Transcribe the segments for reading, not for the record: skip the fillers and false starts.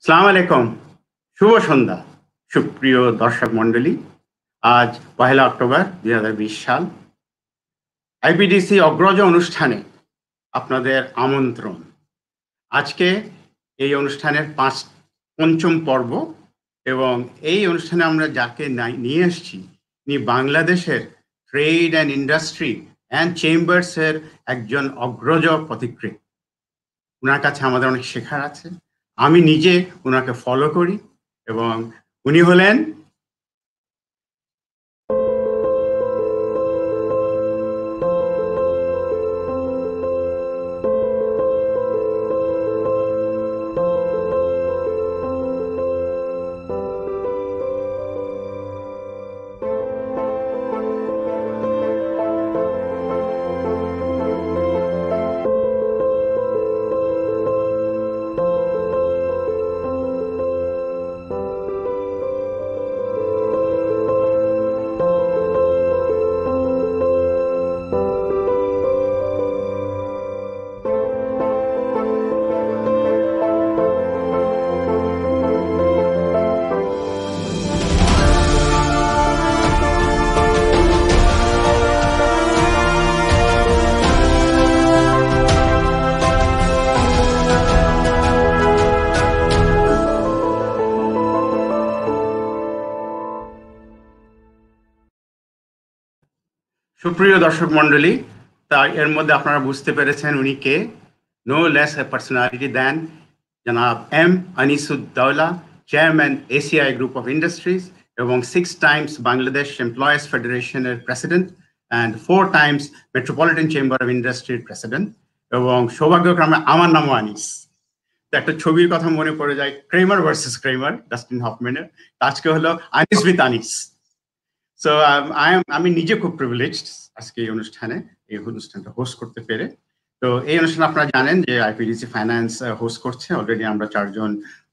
আসসালামু আলাইকুম, শুভ সন্ধ্যা সুপ্রিয় দর্শক মণ্ডলী। আজ 1 অক্টোবর 2020 সাল। আইপিডিসি অগ্রজ অনুষ্ঠানে আপনাদের আমন্ত্রণ। আজকে এই অনুষ্ঠানের পঞ্চম পর্ব এবং এই অনুষ্ঠানে আমরা যাকে নিয়ে এসেছি উনি বাংলাদেশের ট্রেড অ্যান্ড ইন্ডাস্ট্রি অ্যান্ড চেম্বার্সের একজন অগ্রজ পথিকৃৎ। ওনার কাছে আমাদের অনেক শেখার আছে। আমি নিজে ওনাকে ফলো করি এবং উনি হলেন সুপ্রিয় দর্শক মণ্ডলী। তা এর মধ্যে আপনারা বুঝতে পেরেছেন উনি কে। No less a personality than জনাব M Dowla, chairman ACI group of industries এবং 6 টাইমস বাংলাদেশ এমপ্লয়ার্স ফেডারেশনের president and 4 times metropolitan chamber of ইন্ডাস্ট্রির প্রেসিডেন্ট। এবং সৌভাগ্যক্রমে আমার নামও আনিস। একটা ছবির কথা মনে পড়ে যায়, ক্রেমার ভার্সেস ক্রেমার, ডাস্টিন হফম্যানের। আজকে হলো আনিস উইথ আনিস। সো আমি নিজে খুব প্রিভিলেজড আজকে এই অনুষ্ঠানটা হোস্ট করতে পেরে। তো এই অনুষ্ঠান আপনারা জানেন যে আইপিডিসি ফাইন্যান্স হোস্ট করছে। অলরেডি আমরা 4 জন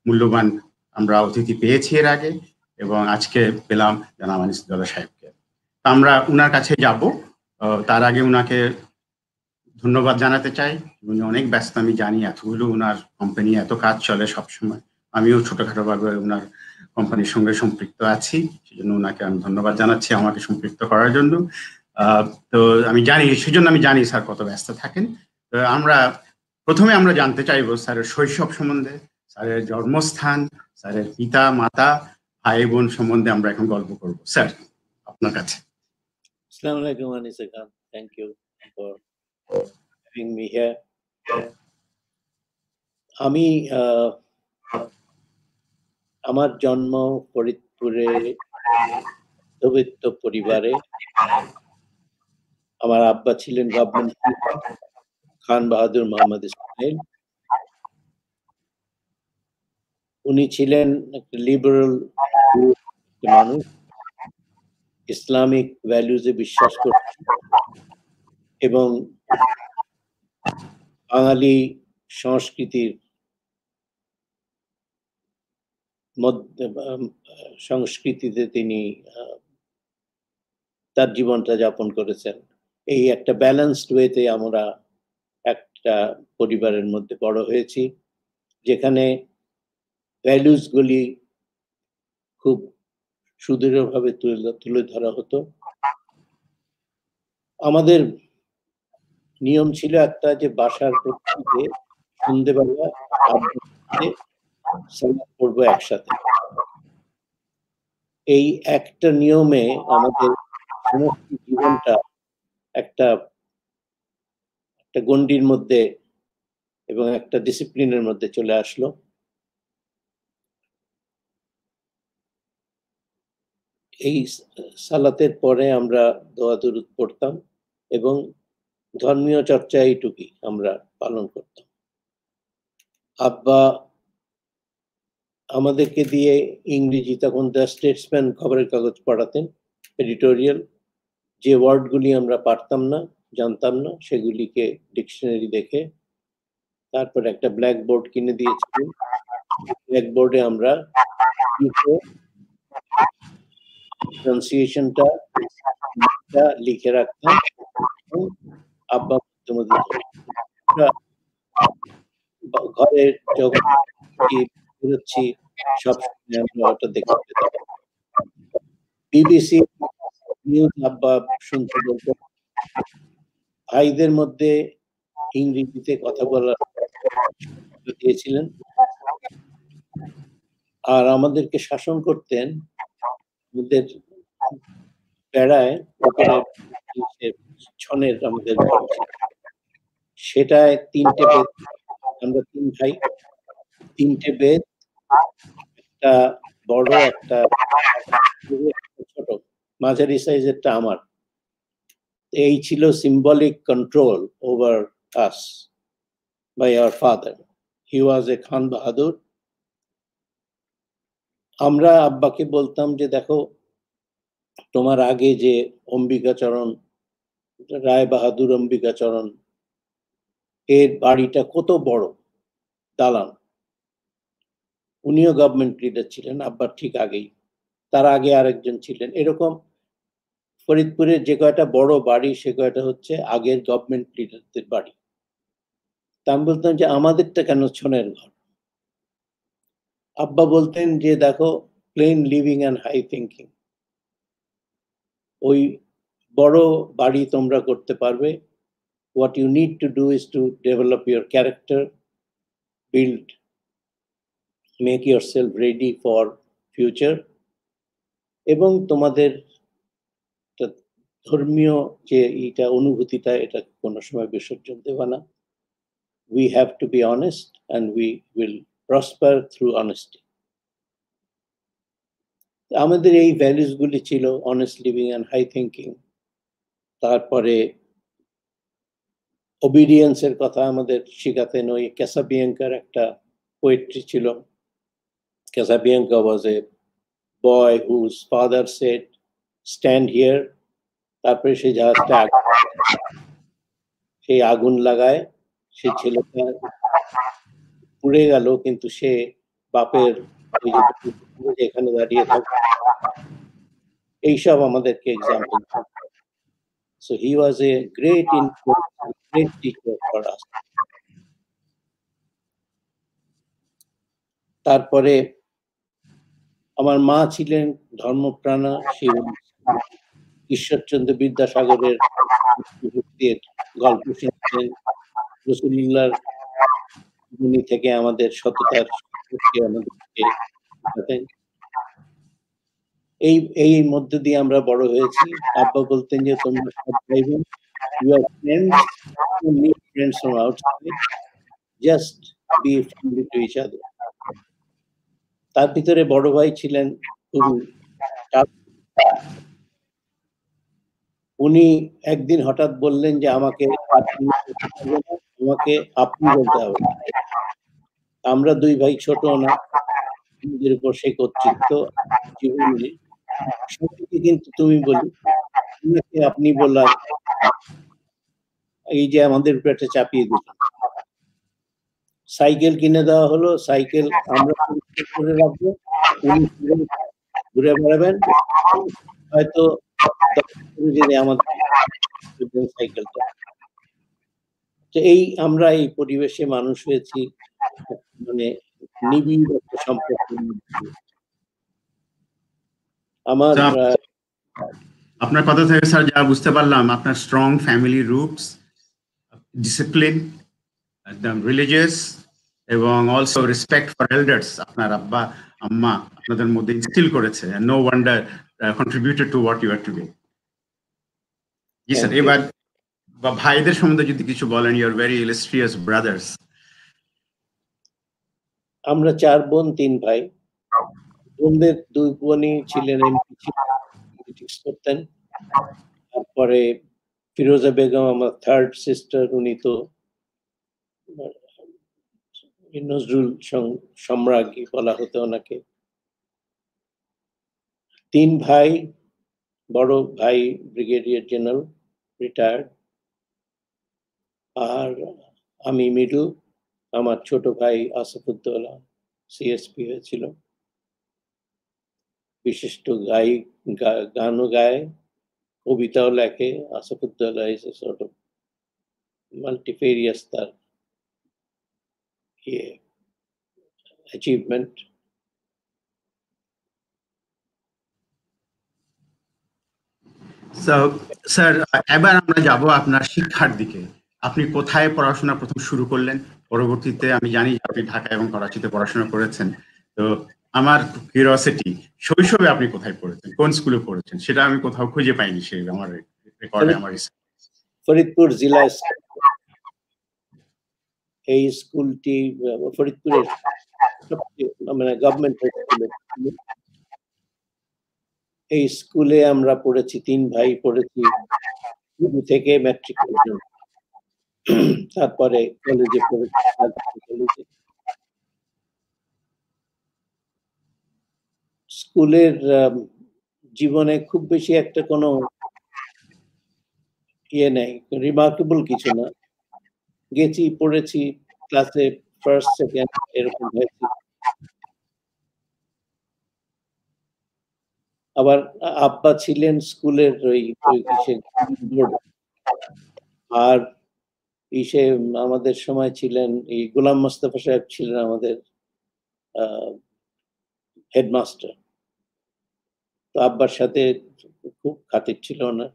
মূল্যবান আমরা অতিথি পেয়েছি এর আগে এবং আজকে পেলাম জনাব দৌলা সাহেবকে। আমরা উনার কাছে যাব। তার আগে উনাকে ধন্যবাদ জানাতে চাই। উনি অনেক ব্যস্ত, আমি জানি। এতগুলো উনার কোম্পানি, এত কাজ চলে সবসময়। আমিও ছোটখাটো ভাবে উনার কোম্পানির সঙ্গে সম্পৃক্ত আছি, সেজন্য ওনাকে আমি ধন্যবাদ জানাচ্ছি আমাকে সম্পৃক্ত করার জন্য। তো সেজন্য আমি জানি স্যার কত ব্যস্ত থাকেন। প্রথমে আমরা জানতে চাইবো স্যারের শৈশব সম্বন্ধে, স্যারের জন্মস্থান, স্যারের পিতা মাতা ভাই বোন সম্বন্ধে আমরা এখন গল্প করব। স্যার, আপনার কাছে। আসসালামু আলাইকুম Anisa Khan, thank you for having me here. আমি আমার জন্ম ফরিদপুরে মধ্যবিত্ত পরিবারে। আমার আব্বা ছিলেন গভর্নমেন্ট খান বাহাদুর মোহাম্মদ ইসমাইল। উনি ছিলেন একটা লিবারেল মানুষ, ইসলামিক ভ্যালুজে বিশ্বাস করতেন এবং বাঙালি সংস্কৃতিতে তিনি তার জীবনটা যাপন করেছেন। এই একটা ব্যালেন্সড ওয়েতে আমরা একটা পরিবারের মধ্যে বড় হয়েছি, যেখানে ভ্যালুস গুলি খুব সুদৃঢ়ভাবে তুলে ধরা হতো। আমাদের নিয়ম ছিল একটা, যে বাসার প্রত্যেকে সন্ধ্যেবেলা সালাত পড়বো একসাথে। এই একটা নিয়মে আমাদের সমস্ত জীবনটা একটা গণ্ডির মধ্যে এবং একটা ডিসিপ্লিনের মধ্যে চলে আসলো। এই সালাতের পরে আমরা দোয়া দুরূদ পড়তাম এবং ধর্মীয় চর্চা এইটুকুই আমরা পালন করতাম। আব্বা আমাদেরকে দিয়ে ইংরেজি, তখন দ্য স্টেটসম্যান খবরের কাগজ পড়াতেন, এডিটোরিয়াল। যে ওয়ার্ডগুলি আমরা পারতাম না, জানতাম না, সেগুলিকে ডিকশনারি দেখে তারপর একটা ব্ল্যাক বোর্ড কিনে দিয়েছিলেন। ব্ল্যাক বোর্ডে আমরা প্রনাউন্সিয়েশনটা লিখে রাখতাম এবং আব্বা ঘরের যখন বেরোচ্ছি সবসময় আমরা ওটা দেখতে পেতাম। বিবিসি নিউজ আব্বা শুনতে বলতো, ভাইদের মধ্যে ইংরেজিতে কথা বলার দিয়েছিলেন, আর আমাদেরকে শাসন করতেন আমাদের বেড়ায় উপরে ছনের আমাদের ঘর ছিল, সেটায় 3টে বেদ, আমরা 3 ভাই, 3টে বেদ, একটা বড়, একটা ছোট, মাঝারি সাইজেরটা আমার। এই ছিল symbolic control over us by our father. He was a Khan Bahadur. আমরা আব্বাকে বলতাম যে দেখো, তোমার আগে যে অম্বিকাচরণ, রায় বাহাদুর অম্বিকাচরণ, এর বাড়িটা কত বড় দালান, উনিও গভর্নমেন্ট লিডার ছিলেন আব্বার ঠিক আগেই, তার আগে আরেকজন ছিলেন। এরকম ফরিদপুরের যে কয়টা বড় বাড়ি সে কয়টা হচ্ছে আগের গভর্নমেন্ট লিডারদের বাড়ি। তা আমি বলতাম যে আমাদেরটা কেন ছনের ঘর? আব্বা বলতেন যে দেখো, plain living and high thinking, ওই বড় বাড়ি তোমরা করতে পারবে, what you need to do is to develop your character, build, make yourself ready for future, এবং তোমাদের ধর্মীয় যে এটা অনুভূতিটা, এটা কোনো সময় বিসর্জন দেবা না। We have to be honest and we will prosper through honesty. আমাদের এই ভ্যালুস গুলি ছিল, honest living and high thinking. তারপরে ওবিডিয়েন্সের কথা আমাদের শিখাতেন। ওই ক্যাসাবিয়াঙ্কার একটা পোয়েট্রি ছিল, Casabianca was a boy whose father said stand here, তারপরে সেই জাহাজটা সেই আগুন লাগায়, সেই ছেলেটা পুড়ে গেল, কিন্তু সে বাপের এখানে দাঁড়িয়ে থাকবে। এইসব আমাদেরকে example. So he was a great influence, great teacher for us. তারপরে আমার মা ছিলেন ধর্মপ্রাণা, ঈশ্বরচন্দ্র বিদ্যাসাগরের গল্প শুনতেন, রসুলুল্লাহর জীবনী থেকে আমাদের সততার আমাদেরকে শেখাতেন। এই মধ্য দিয়ে আমরা বড় হয়েছি। আব্বা বলতেন যে তোমরা সব ভাই বোন, you are friends, you need friends from outside, just be friendly to each other. তার ভিতরে বড় ভাই ছিলেন উনি একদিন হঠাৎ বললেন যে আমাকে আপনি বলতে হবে। আমরা 2 ভাই ছোট না, নিজের উপর সেই কর্তৃত্ব জীবনে সত্যি, কিন্তু তুমি বলি আপনি বললাম, এই যে আমাদের উপর একটা চাপিয়ে দিল। সাইকেল কিনে দেওয়া হলো, সাইকেল আমরা করে রাখবো, উনি ঘুরে বেড়াবেন, হয়তো আমাদের সাইকেলটা। এই আমরা এই পরিবেশে মানুষ হয়েছি, মানে নিবিড় একটা সম্পর্ক। আমার আপনার কথা থেকে স্যার যা বুঝতে পারলাম, আপনার স্ট্রং ফ্যামিলি রুটস, ডিসিপ্লিন, একদম রিলিজিয়াস, এবং অলসো রেসপেক্ট ফর এল্ডার্স আপনার আব্বা আম্মা আপনাদের মধ্যে ইনস্টিল করেছে, no wonder contributed to what you are today. জি স্যার, এবার ভাইদের সম্বন্ধে যদি কিছু বলেন, you are very illustrious brothers. আমরা 4 বোন 3 ভাই। বোনদের 2 বোনই ছিলেন এমপি, পলিটিক্স করতেন। তারপরে ফিরোজা বেগম আমার 3rd সিস্টার, উনি তো নজরুল সম্রাজ্ঞী বলা হতো ওনাকে। 3 ভাই, বড় ভাই ব্রিগেডিয়ার জেনারেল, রিটায়ার্ড, আর আমি মিডল। আমার ছোট ভাই আসফুদ্দৌলা সিএসপি হয়েছিল, বিশিষ্ট গানও গায়, কবিতাও লেখে। আসফুদ্দৌলা ইজ এ সর্ট অফ মাল্টিফেরিয়াস, তার achievement. So, স্যার এবার আমরা যাব আপনার শিক্ষার দিকে। আপনি কোথায় পড়াশোনা প্রথম শুরু করলেন, পরবর্তীতে আমি জানি আপনি ঢাকা এবং করাচিতে পড়াশোনা করেছেন, তো আমার কিউরিওসিটি শৈশবে আপনি কোথায় পড়েছেন, কোন স্কুলে পড়েছেন, সেটা আমি কোথাও খুঁজে পাইনি সেই আমার রেকর্ডে। আমার ফরিদপুর জেলা এই স্কুলটি ফরিদপুরের মানে গভর্নমেন্ট স্কুলে, এই স্কুলে আমরা পড়েছি, 3 ভাই পড়েছি শুরু থেকে ম্যাট্রিক পর্যন্ত। তারপরে কলেজে পড়েছি, কলেজে। স্কুলের জীবনে খুব বেশি একটা কোনো ইয়ে নেই, রিমার্কেবল কিছু না। গেছি, পড়েছি, ক্লাসে ফার্স্ট সেকেন্ড এরকম হয়েছি। আবার আব্বা ছিলেন স্কুলের ওই আর ইসে আমাদের সময় ছিলেন এই গোলাম মোস্তফা সাহেব ছিলেন আমাদের হেডমাস্টার। তো আব্বার সাথে খুব খাতির ছিল না।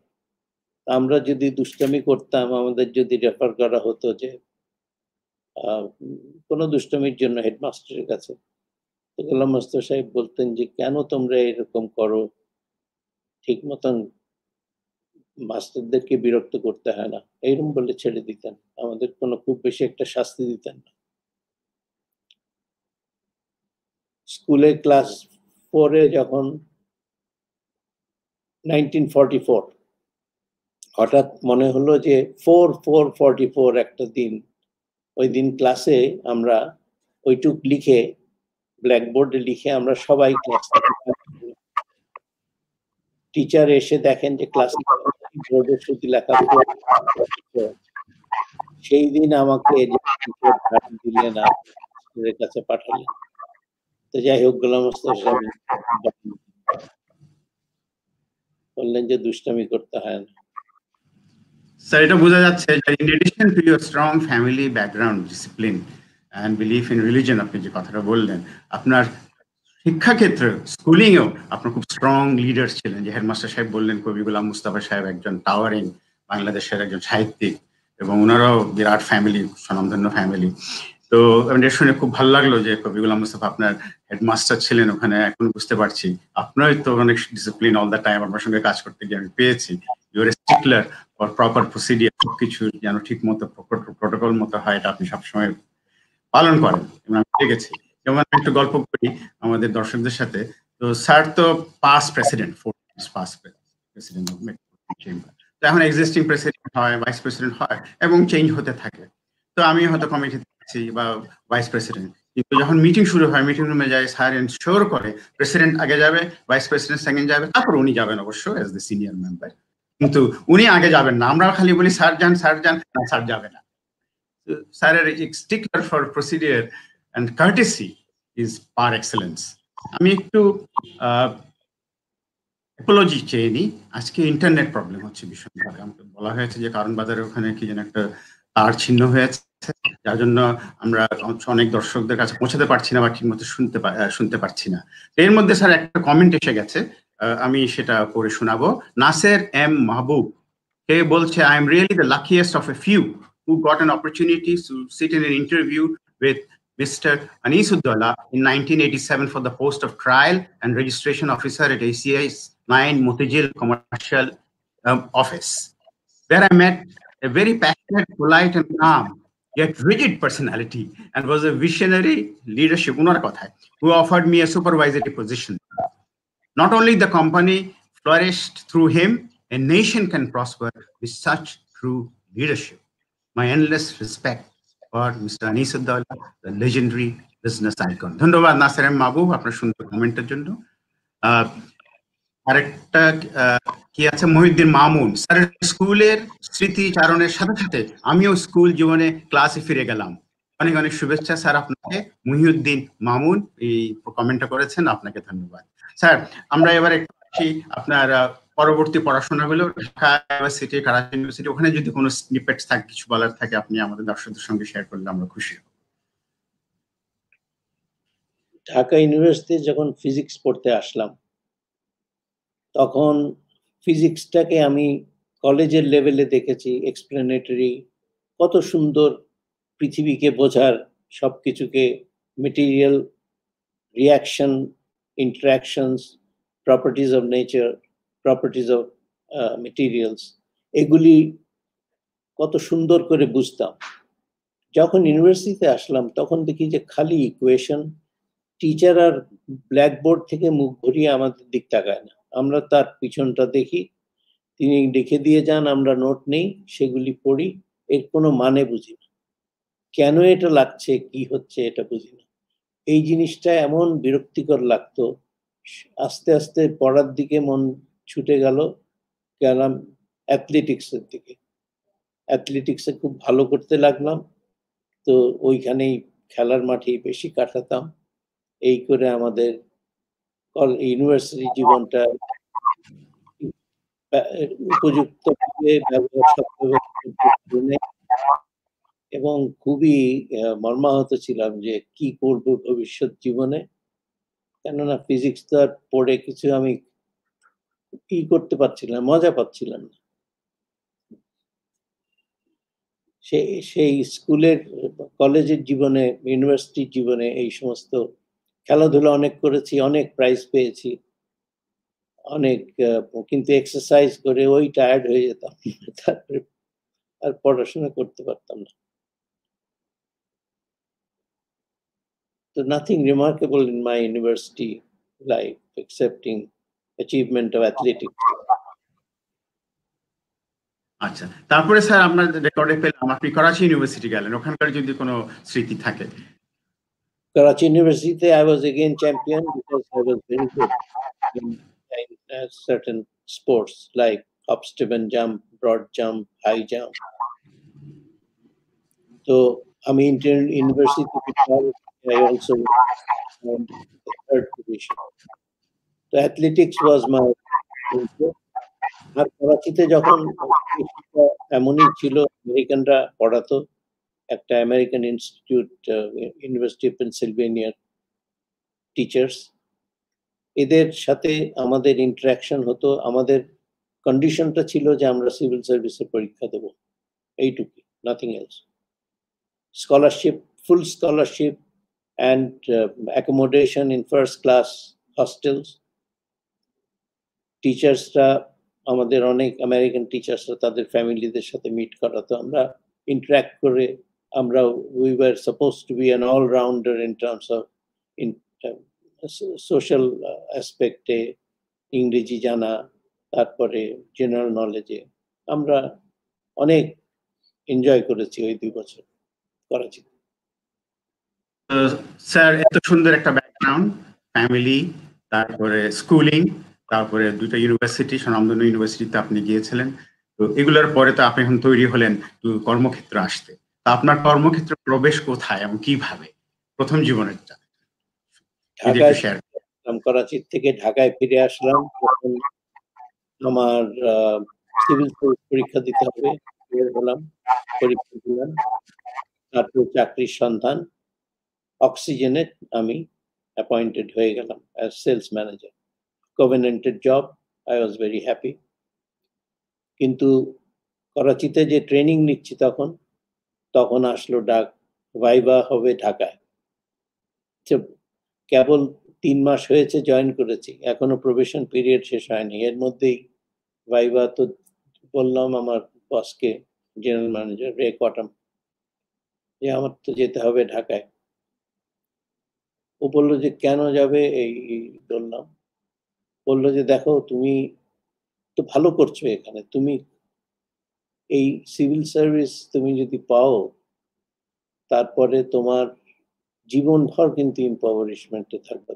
আমরা যদি দুষ্টামি করতাম, আমাদের যদি রেফার করা হতো যে কোনো দুষ্টামির জন্য হেডমাস্টারের কাছে, তো গোলাম মোস্তফা সাহেব বলতেন যে কেন তোমরা এরকম করো, ঠিক মতন মাস্টারদেরকে বিরক্ত করতে হয় না, এইরকম বলে ছেড়ে দিতেন। আমাদের কোনো খুব বেশি একটা শাস্তি দিতেন না। স্কুলে ক্লাস 4-এ যখন 1944 হঠাৎ মনে হলো যে 4-4-44 একটা দিন, ওই দিন ক্লাসে আমরা ওইটুক লিখে ব্ল্যাকবোর্ডে লিখে আমরা সবাই ক্লাস, টিচার এসে দেখেন যে ক্লাসে বোর্ডে শুধু লেখা, সেই দিন আমাকে দিলেন আর স্কুলের কাছে পাঠালেন। তো যাই হোক, গোলাম মোস্তফা সাহেব বললেন যে দুষ্টামি করতে হয় না। স্যার এটা বোঝা যাচ্ছে যে in addition to your strong family background, discipline and belief in religion, আপনি যে কথাটা বললেন, আপনার শিক্ষাক্ষেত্রে স্কুলিংয়েও আপনার খুব স্ট্রং লিডার ছিলেন। যে হেডমাস্টার সাহেব বললেন, কবি গোলাম মুস্তাফা সাহেব একজন টাওয়ারিং বাংলাদেশের একজন সাহিত্যিক, এবং ওনারাও বিরাট ফ্যামিলি, স্বনামধন্য ফ্যামিলি। তো এটা শুনে খুব ভালো লাগলো যে কবি গোলাম মুস্তাফা আপনার হেডমাস্টার ছিলেন ওখানে। এখন বুঝতে পারছি আপনার তো অনেক ডিসিপ্লিন অল দ্য টাইম, আপনার সঙ্গে কাজ করতে গিয়ে আমি পেয়েছি। ইউর স্টিকলার ফর প্রপার প্রসিডিয়ার, সবকিছু যেন ঠিক মতো প্রোটোকল মতো হয়, এটা আপনি সবসময় পালন করেন এবং আমি দেখেছি। যেমন একটু গল্প করি আমাদের দর্শকদের সাথে। তো স্যার তো past president, 4 times past president of chamber. তো এখন এক্সিস্টিং প্রেসিডেন্ট হয়, ভাইস প্রেসিডেন্ট হয় এবং চেঞ্জ হতে থাকে। তো আমি হয়তো কমিটিতে আছি বা ভাইস প্রেসিডেন্ট, কিন্তু যখন মিটিং শুরু হয়, মিটিং রুমে যায়, স্যার এনশিওর করে প্রেসিডেন্ট আগে যাবে, ভাইস প্রেসিডেন্ট সেকেন্ড যাবে, তারপর উনি যাবেন অবশ্য এজ দ্য সিনিয়র মেম্বার, কিন্তু উনি আগে যাবেন না। আমরা খালি বলি স্যার যান, স্যার যান, না স্যার যাবে না। স্যারের stickler for procedure and courtesy is par excellence. আমি একটু অ্যাপোলজি চেয়ে নিই। আজকে ইন্টারনেট প্রবলেম হচ্ছে ভীষণভাবে। আমাকে বলা হয়েছে যে কারণ বাজারের ওখানে কি যেন একটা তার ছিন্ন হয়েছে, যার জন্য আমরা অনেক দর্শকদের কাছে পৌঁছাতে পারছি না বা ঠিক মতো শুনতে পারছি না। এর মধ্যে স্যার একটা কমেন্ট এসে গেছে, আমি সেটা পড়ে শোনাবো। নাসের এম মাহবুব কে বলছে, I am really the luckiest of a few who got an opportunity to sit in an interview with Mr. Dowla in 1987 for the post of trial and registration officer at ACI's 9 Motijil Commercial Office. There I met a very passionate, polite and calm, yet rigid personality, and was a visionary leadership who offered me a supervisory position. Not only the company flourished through him, a nation can prosper with such true leadership. My endless respect for Mr. Dowla, the legendary business icon. ধন্যবাদ Naser M মাহবুব আপনার সুন্দর কমেন্টের জন্য। আরেকটা কি আছে, Mohiuddin Mamun. Sir স্কুলের স্মৃতিচারণের সাথে সাথে আমিও স্কুল জীবনে ক্লাসে ফিরে গেলাম। অনেক অনেক শুভেচ্ছা স্যার আপনাকে। মহিউদ্দিন মামুন এই কমেন্টটা করেছেন, আপনাকে ধন্যবাদ। স্যার আমরা এবার একটু আপনার পরবর্তী পড়াশোনাগুলো ঢাকা ইউনিভার্সিটি, করাচি ইউনিভার্সিটি, ওখানে যদি কোনো স্নিপেটস থাকে, কিছু বলার থাকে, আপনি আমাদের দর্শকদের সঙ্গে শেয়ার করলে আমরা খুশি হব। ঢাকা ইউনিভার্সিটি যখন ফিজিক্স পড়তে আসলাম, তখন ফিজিক্সটাকে আমি কলেজের লেভেলে দেখেছি এক্সপ্লেনেটরি, কত সুন্দর পৃথিবীকে বোঝার, সবকিছুকে material reaction, interactions, properties of nature, properties of materials, এগুলি কত সুন্দর করে বুঝতাম। যখন ইউনিভার্সিটিতে আসলাম তখন দেখি যে খালি ইকুয়েশন, টিচার আর ব্ল্যাকবোর্ড থেকে মুখ ঘুরিয়ে আমাদের দিক তাকায় না, আমরা তার পিছনটা দেখি, তিনি লিখে দিয়ে যান, আমরা নোট নেই, সেগুলি পড়ি, এর কোনো মানে বুঝি না, কেন এটা লাগছে, কি হচ্ছে এটা বুঝি না। এই জিনিসটা এমন বিরক্তিকর লাগতো। আস্তে আস্তে পড়ার দিকে মন ছুটে গেলাম অ্যাথলেটিক্সের দিকে। অ্যাথলেটিক্সে খুব ভালো করতে লাগলাম, তো ওইখানেই খেলার মাঠেই বেশি কাটাতাম। এই করে আমাদের ইউনিভার্সিটি জীবনটা উপযুক্তভাবে এবং খুবই মর্মাহত ছিলাম যে কি করব ভবিষ্যৎ জীবনে, কেননা ফিজিক্স তো আর পড়ে কিছু আমি কি করতে পারছিলাম, মজা পাচ্ছিলাম না। সেই স্কুলের, কলেজের জীবনে, ইউনিভার্সিটির জীবনে এই সমস্ত খেলাধুলা অনেক করেছি, অনেক প্রাইজ পেয়েছি, অনেক, কিন্তু এক্সারসাইজ করে ওই টায়ার্ড হয়ে যেতাম, তারপরে আর পড়াশোনা করতে পারতাম না। So nothing remarkable in my university life excepting achievement of athletics. আচ্ছা, তারপরে স্যার আপনার রেকর্ডে পেলাম আপনি করাচি ইউনিভার্সিটি গেলেন, ওখানকার যদি কোনো স্মৃতি থাকে। Karachi University, I was again champion because I was very good in certain sports like hop, step and jump, broad jump, high jump. So I'm in university, I also won the third position. So athletics was my interest. আর করাচিতে যখন এমনই ছিল, আমেরিকানরা পড়াতো, একটা American institute, university of পেনসিলভেনিয়ার teachers, এদের সাথে আমাদের ইন্টারাকশন হতো। আমাদের কন্ডিশনটা ছিল যে আমরা সিভিল সার্ভিসের পরীক্ষা দেব, এইটুকু, nothing else. Scholarship, full scholarship and accommodation in first class hostels. টিচার্সরা, আমাদের অনেক আমেরিকান টিচার্সরা তাদের ফ্যামিলিদের সাথে মিট করাতো, আমরা ইন্টারাক্ট করে, আমরা we were suppose to be an allrounder in terms of social অ্যাসপেক্টে, ইংরেজি জানা, তারপরে জেনারেল নলেজে আমরা অনেক এনজয় করেছি ওই 2 বছর করাচি। স্যার এত সুন্দর একটা ব্যাকগ্রাউন্ড, ফ্যামিলি, তারপরে স্কুলিং, তারপরে 2টা ইউনিভার্সিটি, স্বনামধন্য ইউনিভার্সিটিতে আপনি গিয়েছিলেন, তো এগুলোর পরে তো আপনি এখন তৈরি হলেন কর্মক্ষেত্রে আসতে। তা আপনার কর্মক্ষেত্রে প্রবেশ কোথায় এবং কিভাবে প্রথম জীবনের ঢাকায়, করাচি থেকে ঢাকায় ফিরে আসলাম, তখন আমার সিভিল সার্ভিস পরীক্ষা দিতে হবে, বের হলাম, পরীক্ষা দিলাম, তারপর চাকরির সন্ধান, অক্সিজেনে আমি অ্যাপয়েন্টেড হয়ে গেলাম as sales manager. Covenanted job, I was very happy. কিন্তু করাচিতে যে ট্রেনিং নিচ্ছি তখন আসলো ডাক, ভাইবা হবে ঢাকায়। কেবল 3 মাস হয়েছে জয়েন করেছি, এখনো প্রবেশন পিরিয়ড শেষ হয়নি, এর মধ্যেই ভাইবা। তো বললাম আমার বসকে, জেনারেল ম্যানেজার রে কটম, যে আমার তো যেতে হবে ঢাকায়। ও বললো যে কেন যাবে, এই বললাম। বললো যে দেখো, তুমি তো ভালো করছো এখানে, তুমি এই সিভিল সার্ভিস তুমি যদি পাও, তারপরে তোমার জীবনভর কিন্তু ইম্পাওয়ারিশমেন্টে থাকবে।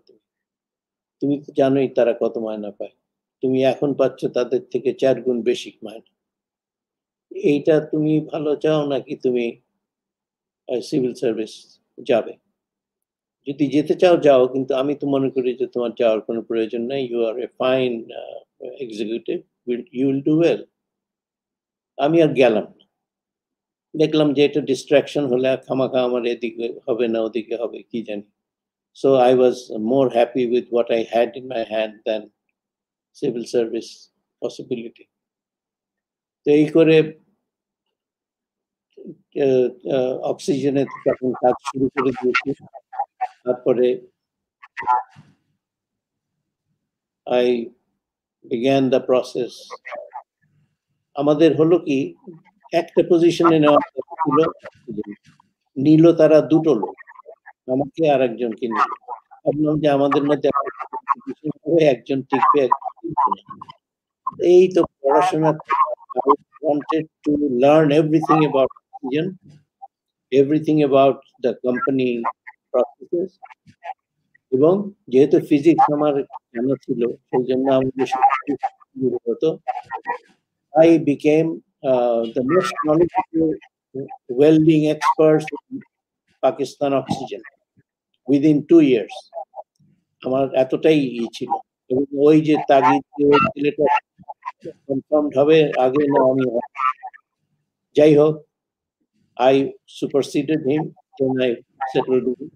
তুমি তো জানোই তারা কত মায়না পায়, তুমি এখন পাচ্ছ তাদের থেকে 4 গুণ বেশি মায়না। এইটা তুমি ভালো চাও নাকি তুমি সিভিল সার্ভিস যাবে? যদি যেতে চাও যাও, কিন্তু আমি তো মনে করি যে তোমার যাওয়ার কোনো প্রয়োজন নাই, you are a fine executive, you will do well. আমি আর গেলাম না, দেখলাম যে এটা ডিস্ট্রাকশন হলে খামাখা আমার এদিকে হবে না ওদিকে হবে, কি জানি। So I was more happy with what I had in my hand than civil service possibility. তো এই করে অক্সিজেনে তখন কাজ শুরু করে দিয়েছি। তারপরে I began the process. আমাদের হলো কি একটা পজিশনে নেওয়া ছিল, নিল তারা দুটো লোক, আমাকে আর একজনকে নিল। ভাবলাম যে আমাদের মধ্যে একজন টিকবে, এই তো পড়াশোনা। I wanted to learn everything about oxygen, everything about the company processes, এবং যেহেতু ফিজিক্স আমার জানা ছিল সেই জন্য আমাদের হতো। I became the most knowledgeable welding expert in Pakistan oxygen within 2 years. আমার এতটাই ছিল, এবং ওই যে তাগিদ ছেলেটা কনফার্মড হবে আগে না আমি, যাই হোক I superseded him when I settled in.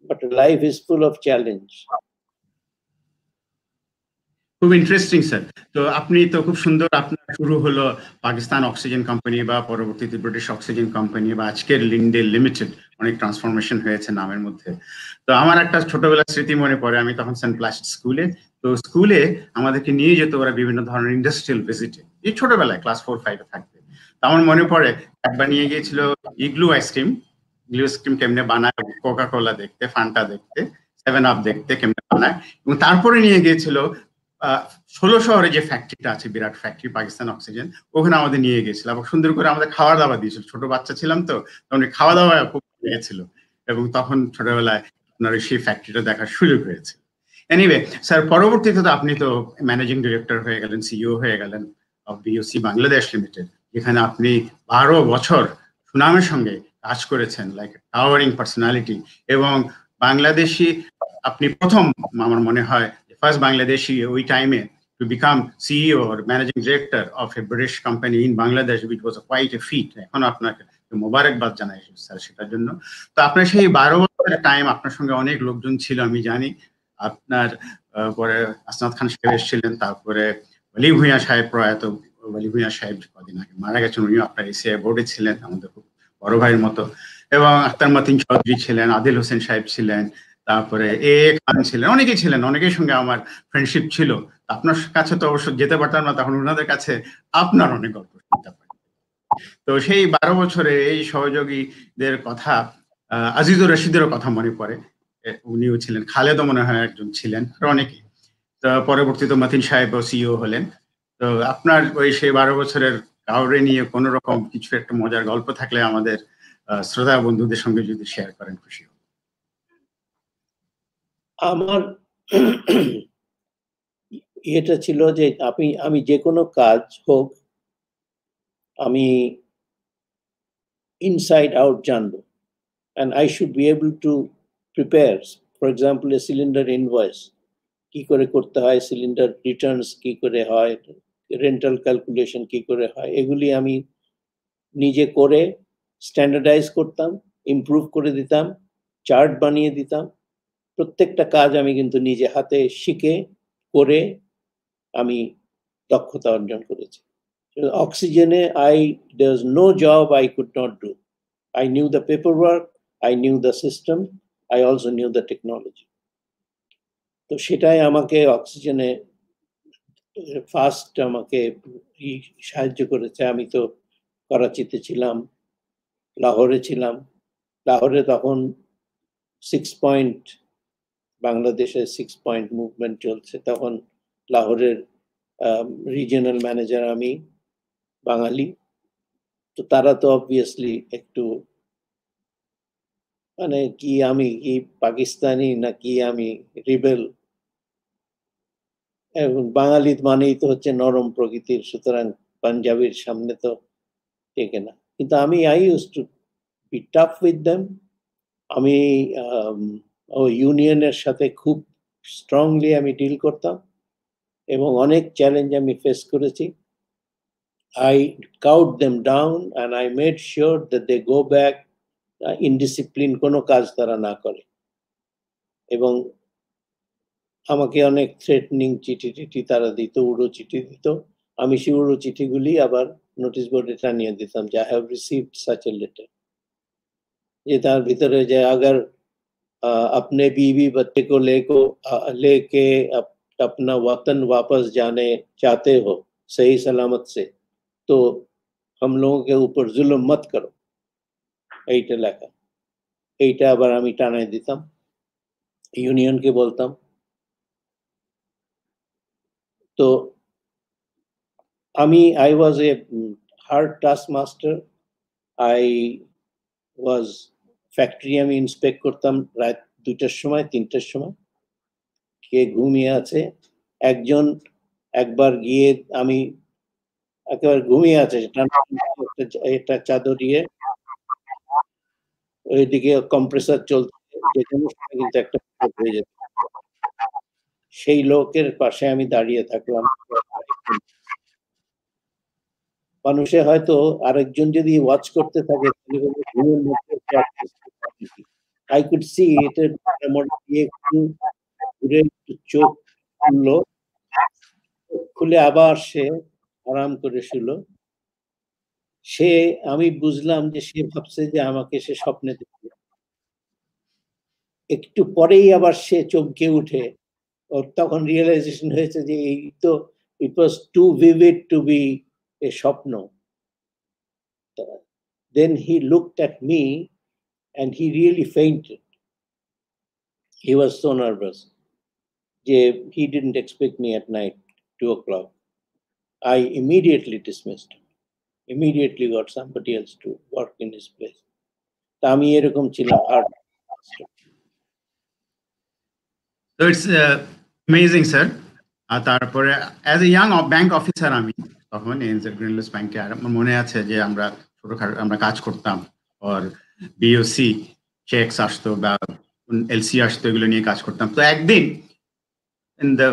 But life is full of challenge. খুব ইন্টারেস্টিং স্যার। তো আপনি তো খুব সুন্দর, আপনার শুরু হলো পাকিস্তান অক্সিজেন কোম্পানি বা পরবর্তীতে ব্রিটিশ অক্সিজেন কোম্পানি বা আজকের লিন্ডে লিমিটেড, অনেক ট্রান্সফরমেশন হয়েছে নামের মধ্যে। তো আমার একটা ছোটবেলার স্মৃতি মনে পড়ে, আমি তখন সেন্ট প্লাসিড স্কুলে, তো স্কুলে আমাদেরকে নিয়ে যেত ওরা বিভিন্ন ধরনের ইন্ডাস্ট্রিয়াল ভিজিটে, এই ছোটবেলায় ক্লাস 4-5 থাকতে। তো আমার মনে পড়ে একবার নিয়ে গিয়েছিল ইগলু আইসক্রিম, ইগলু আইসক্রিম কেমনে বানায়, কোকা কোলা দেখতে, ফান্টা দেখতে, 7 আপ দেখতে কেমনে বানায়, এবং তারপরে নিয়ে গিয়েছিল 16 শহরে যে ফ্যাক্টরিটা আছে, বিরাট ফ্যাক্টরি পাকিস্তান অক্সিজেন, ওখানে আমাদের নিয়ে গেছিল। আবার সুন্দর করে আমাদের খাওয়া দাওয়া দিয়েছিল, ছোট বাচ্চা ছিলাম তো, তখন খাওয়া দাওয়া খুব গেছিল, এবং তখন ছোটবেলায় আপনার সেই ফ্যাক্টরিটা দেখার সুযোগ হয়েছে। এনিওয়ে স্যার, পরবর্তীতে তো আপনি তো ম্যানেজিং ডিরেক্টর হয়ে গেলেন, সিইও হয়ে গেলেন অফ বিওসি বাংলাদেশ লিমিটেড, যেখানে আপনি 12 বছর সুনামের সঙ্গে কাজ করেছেন, লাইক টাওয়ারিং পার্সোনালিটি, এবং বাংলাদেশি আপনি প্রথম, আমার মনে হয় ফার্স্ট বাংলাদেশি ওই টাইমে to become CEO or managing director of a British company in Bangladesh, which was quite a feat. এখন আপনাকে মোবারকবাদ জানাই স্যার সেটার জন্য। তো আপনার সেই 12 বছরের টাইম, আপনার সঙ্গে অনেক লোকজন ছিল আমি জানি। আপনার পরে আসনাদ খান সাহেব এসেছিলেন, তারপরে ওয়ালি ভূঁইয়া সাহেব, প্রয়াত ওয়ালি ভূঁইয়া সাহেব কদিন আগে মারা গেছেন, উনিও আপনার এসিআই বোর্ডে ছিলেন, আমাদের খুব বড় ভাইয়ের মতো, এবং আখতার মতিন চৌধুরী ছিলেন, আদিল হোসেন সাহেব ছিলেন, তারপরে এ খান ছিলেন, অনেকেই ছিলেন, অনেকের সঙ্গে আমার ফ্রেন্ডশিপ ছিল। আপনার কাছে তো অবশ্য যেতে পারতাম না, তখন ওনাদের কাছে আপনার অনেক গল্প শুনতে পারি। তো সেই 12 বছরে এই সহযোগীদের কথা, আজিজুর রশিদেরও কথা মনে পড়ে, উনিও ছিলেন, খালেদও মনে হয় একজন ছিলেন, আর অনেকেই। তো পরবর্তীতে মতিন সাহেব সিইও হলেন। তো আপনার ওই সেই 12 বছরের কাউরে নিয়ে কোন রকম কিছু একটা মজার গল্প থাকলে আমাদের শ্রোতা বন্ধুদের সঙ্গে যদি শেয়ার করেন খুশি হব। আমার এটা ছিল যে আমি যে কোনো কাজ হোক আমি ইনসাইড আউট জানবো, and I should be able to prepare, for example, a cylinder invoice কি করে করতে হয়, সিলিন্ডার রিটার্নস কি করে হয়, রেন্টাল ক্যালকুলেশন কি করে হয়, এগুলি আমি নিজে করে স্ট্যান্ডার্ডাইজ করতাম, ইমপ্রুভ করে দিতাম, চার্ট বানিয়ে দিতাম। প্রত্যেকটা কাজ আমি কিন্তু নিজে হাতে শিখে করে আমি দক্ষতা অর্জন করেছি। অক্সিজেনে there was no job I could not do. I knew the paperwork, I knew the system, I also knew the technology. তো সেটাই আমাকে অক্সিজেনে ফার্স্ট আমাকে সাহায্য করেছে। আমি তো করাচিতে ছিলাম, লাহোরে ছিলাম। লাহোরে তখন 6 পয়েন্ট, বাংলাদেশের 6 পয়েন্ট মুভমেন্ট চলছে, তখন লাহোরের রিজিয়নাল ম্যানেজার আমি, বাঙালি। তো তারা তো অবভিয়াসলি একটু মানে কি আমি কি পাকিস্তানি নাকি আমি রিবেল, এবং বাঙালি মানেই তো হচ্ছে নরম প্রকৃতির, সুতরাং পাঞ্জাবির সামনে তো টেকে না। কিন্তু আমি I use to B tough with them. আমি ইউনিয়নের সাথে খুব স্ট্রংলি আমি ডিল করতাম, এবং অনেক চ্যালেঞ্জ আমি ফেস করেছি। I cowed them down and I made sure that they go back indiscipline কোনো কাজ তারা না করে। এবং আমাকে অনেক থ্রেটনিং চিঠি তারা দিত, উড়ো চিঠি দিত। আমি সেই উড়ো চিঠিগুলি আবার নোটিশ বোর্ডে টানিয়ে দিতাম যে I have received such a letter, যে তার ভিতরে যে अगर अपने बीवी बच्चे को लेके अपना वतन वापस जाने चाहते हो सही सलामत से, तो हम लोगों के ऊपर जुल्म मत करो, এইটা লেখা। এইটা আবার আমি টানাই দিতাম, ইউনিয়নকে বলতাম। তো I was a hard taskmaster. I was factory আমি ইন্সপেক্ট করতাম রাত 2টার সময় 3টার সময়, কে ঘুমিয়ে আছে। একবার গিয়ে আমি একেবারে ঘুমিয়ে আছে, একটা চাদর দিয়ে ওইদিকে কম্প্রেসার চলছে, যে কোনো সময় কিন্তু একটা হয়ে যেত। সেই লোকের পাশে আমি দাঁড়িয়ে থাকলাম। মানুষে হয়তো আরেকজন যদি ওয়াচ করতে থাকে I could see it, একটু ঘুরে একটু চোখ খুললো, খুলে আবার সে আরাম করে শুলো। আমি বুঝলাম যে সে ভাবছে যে আমাকে সে স্বপ্নে দেখল। একটু পরেই আবার সে চমকে উঠে, ওর তখন রিয়েলাইজেশন হয়েছে যে এই তো ইট ওয়াজ two vivid two B A স্বপ্ন। Then he looked at me and he really fainted. He was so nervous. He didn't expect me at night, 2 o'clock. I immediately dismissed him. Immediately got somebody else to work in his place. আমি এরকম ছিলাম hard. So it's amazing, sir. তারপরে as a young bank officer আমি তখন NJ Grindlays ব্যাংকে আমার মনে আছে যে আমরা কাজ করতাম, আর বিওসি চেকস আসতো বা এলসি আসতো, এগুলো নিয়ে কাজ করতাম। তো একদিন in the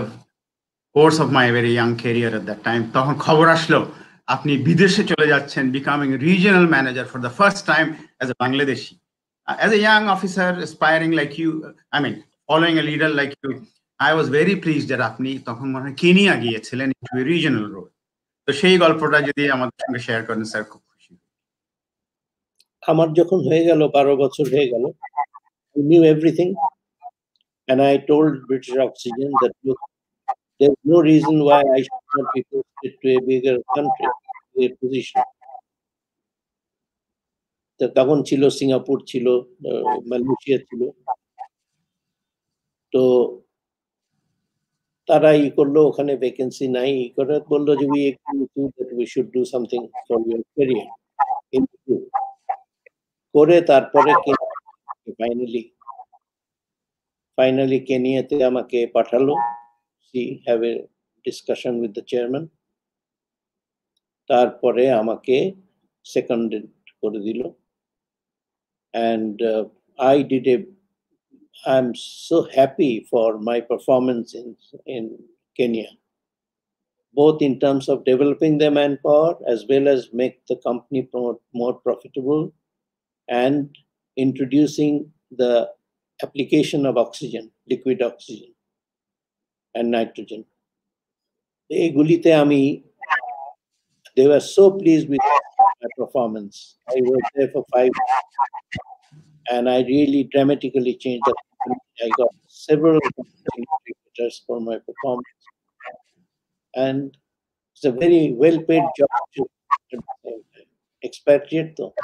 course of my very young career at that time, তখন খবর আসলো আপনি বিদেশে চলে যাচ্ছেন, becoming regional manager for the first time as a Bangladeshi. As a young officer aspiring like you, I mean following a leader like you, I was very pleased that আপনি তখন মনে হয় কেনিয়া গিয়েছিলেন into a regional role. তো সেই গল্পটা যদি আমাদের সঙ্গে শেয়ার করেন স্যার, খুব খুশি। আমার যখন হয়ে গেল 12 বছর হয়ে গেল, I knew everything and I told British Oxygen that look, there's no reason why I should not be posted to a bigger country, a position. তখন ছিল সিঙ্গাপুর, ছিল মালয়েশিয়া ছিল। তো তারা করলো, ওখানে ভ্যাকেন্সি নাই, করে বললো যে we should do something for your career. করে তারপরে ফাইনালি কেনিয়াতে আমাকে পাঠালো। She have a discussion with the chairman. তারপরে আমাকে সেকেন্ডেড করে দিল। And I'm so happy for my performance in Kenya, both in terms of developing the manpower as well as make the company more profitable and introducing the application of oxygen, liquid oxygen and nitrogen. এগুলিতে they were so pleased with my performance. I was there for 5 years and I really dramatically changed the company. I got several contributors for my performance, and it's a very well-paid job to expatriate though.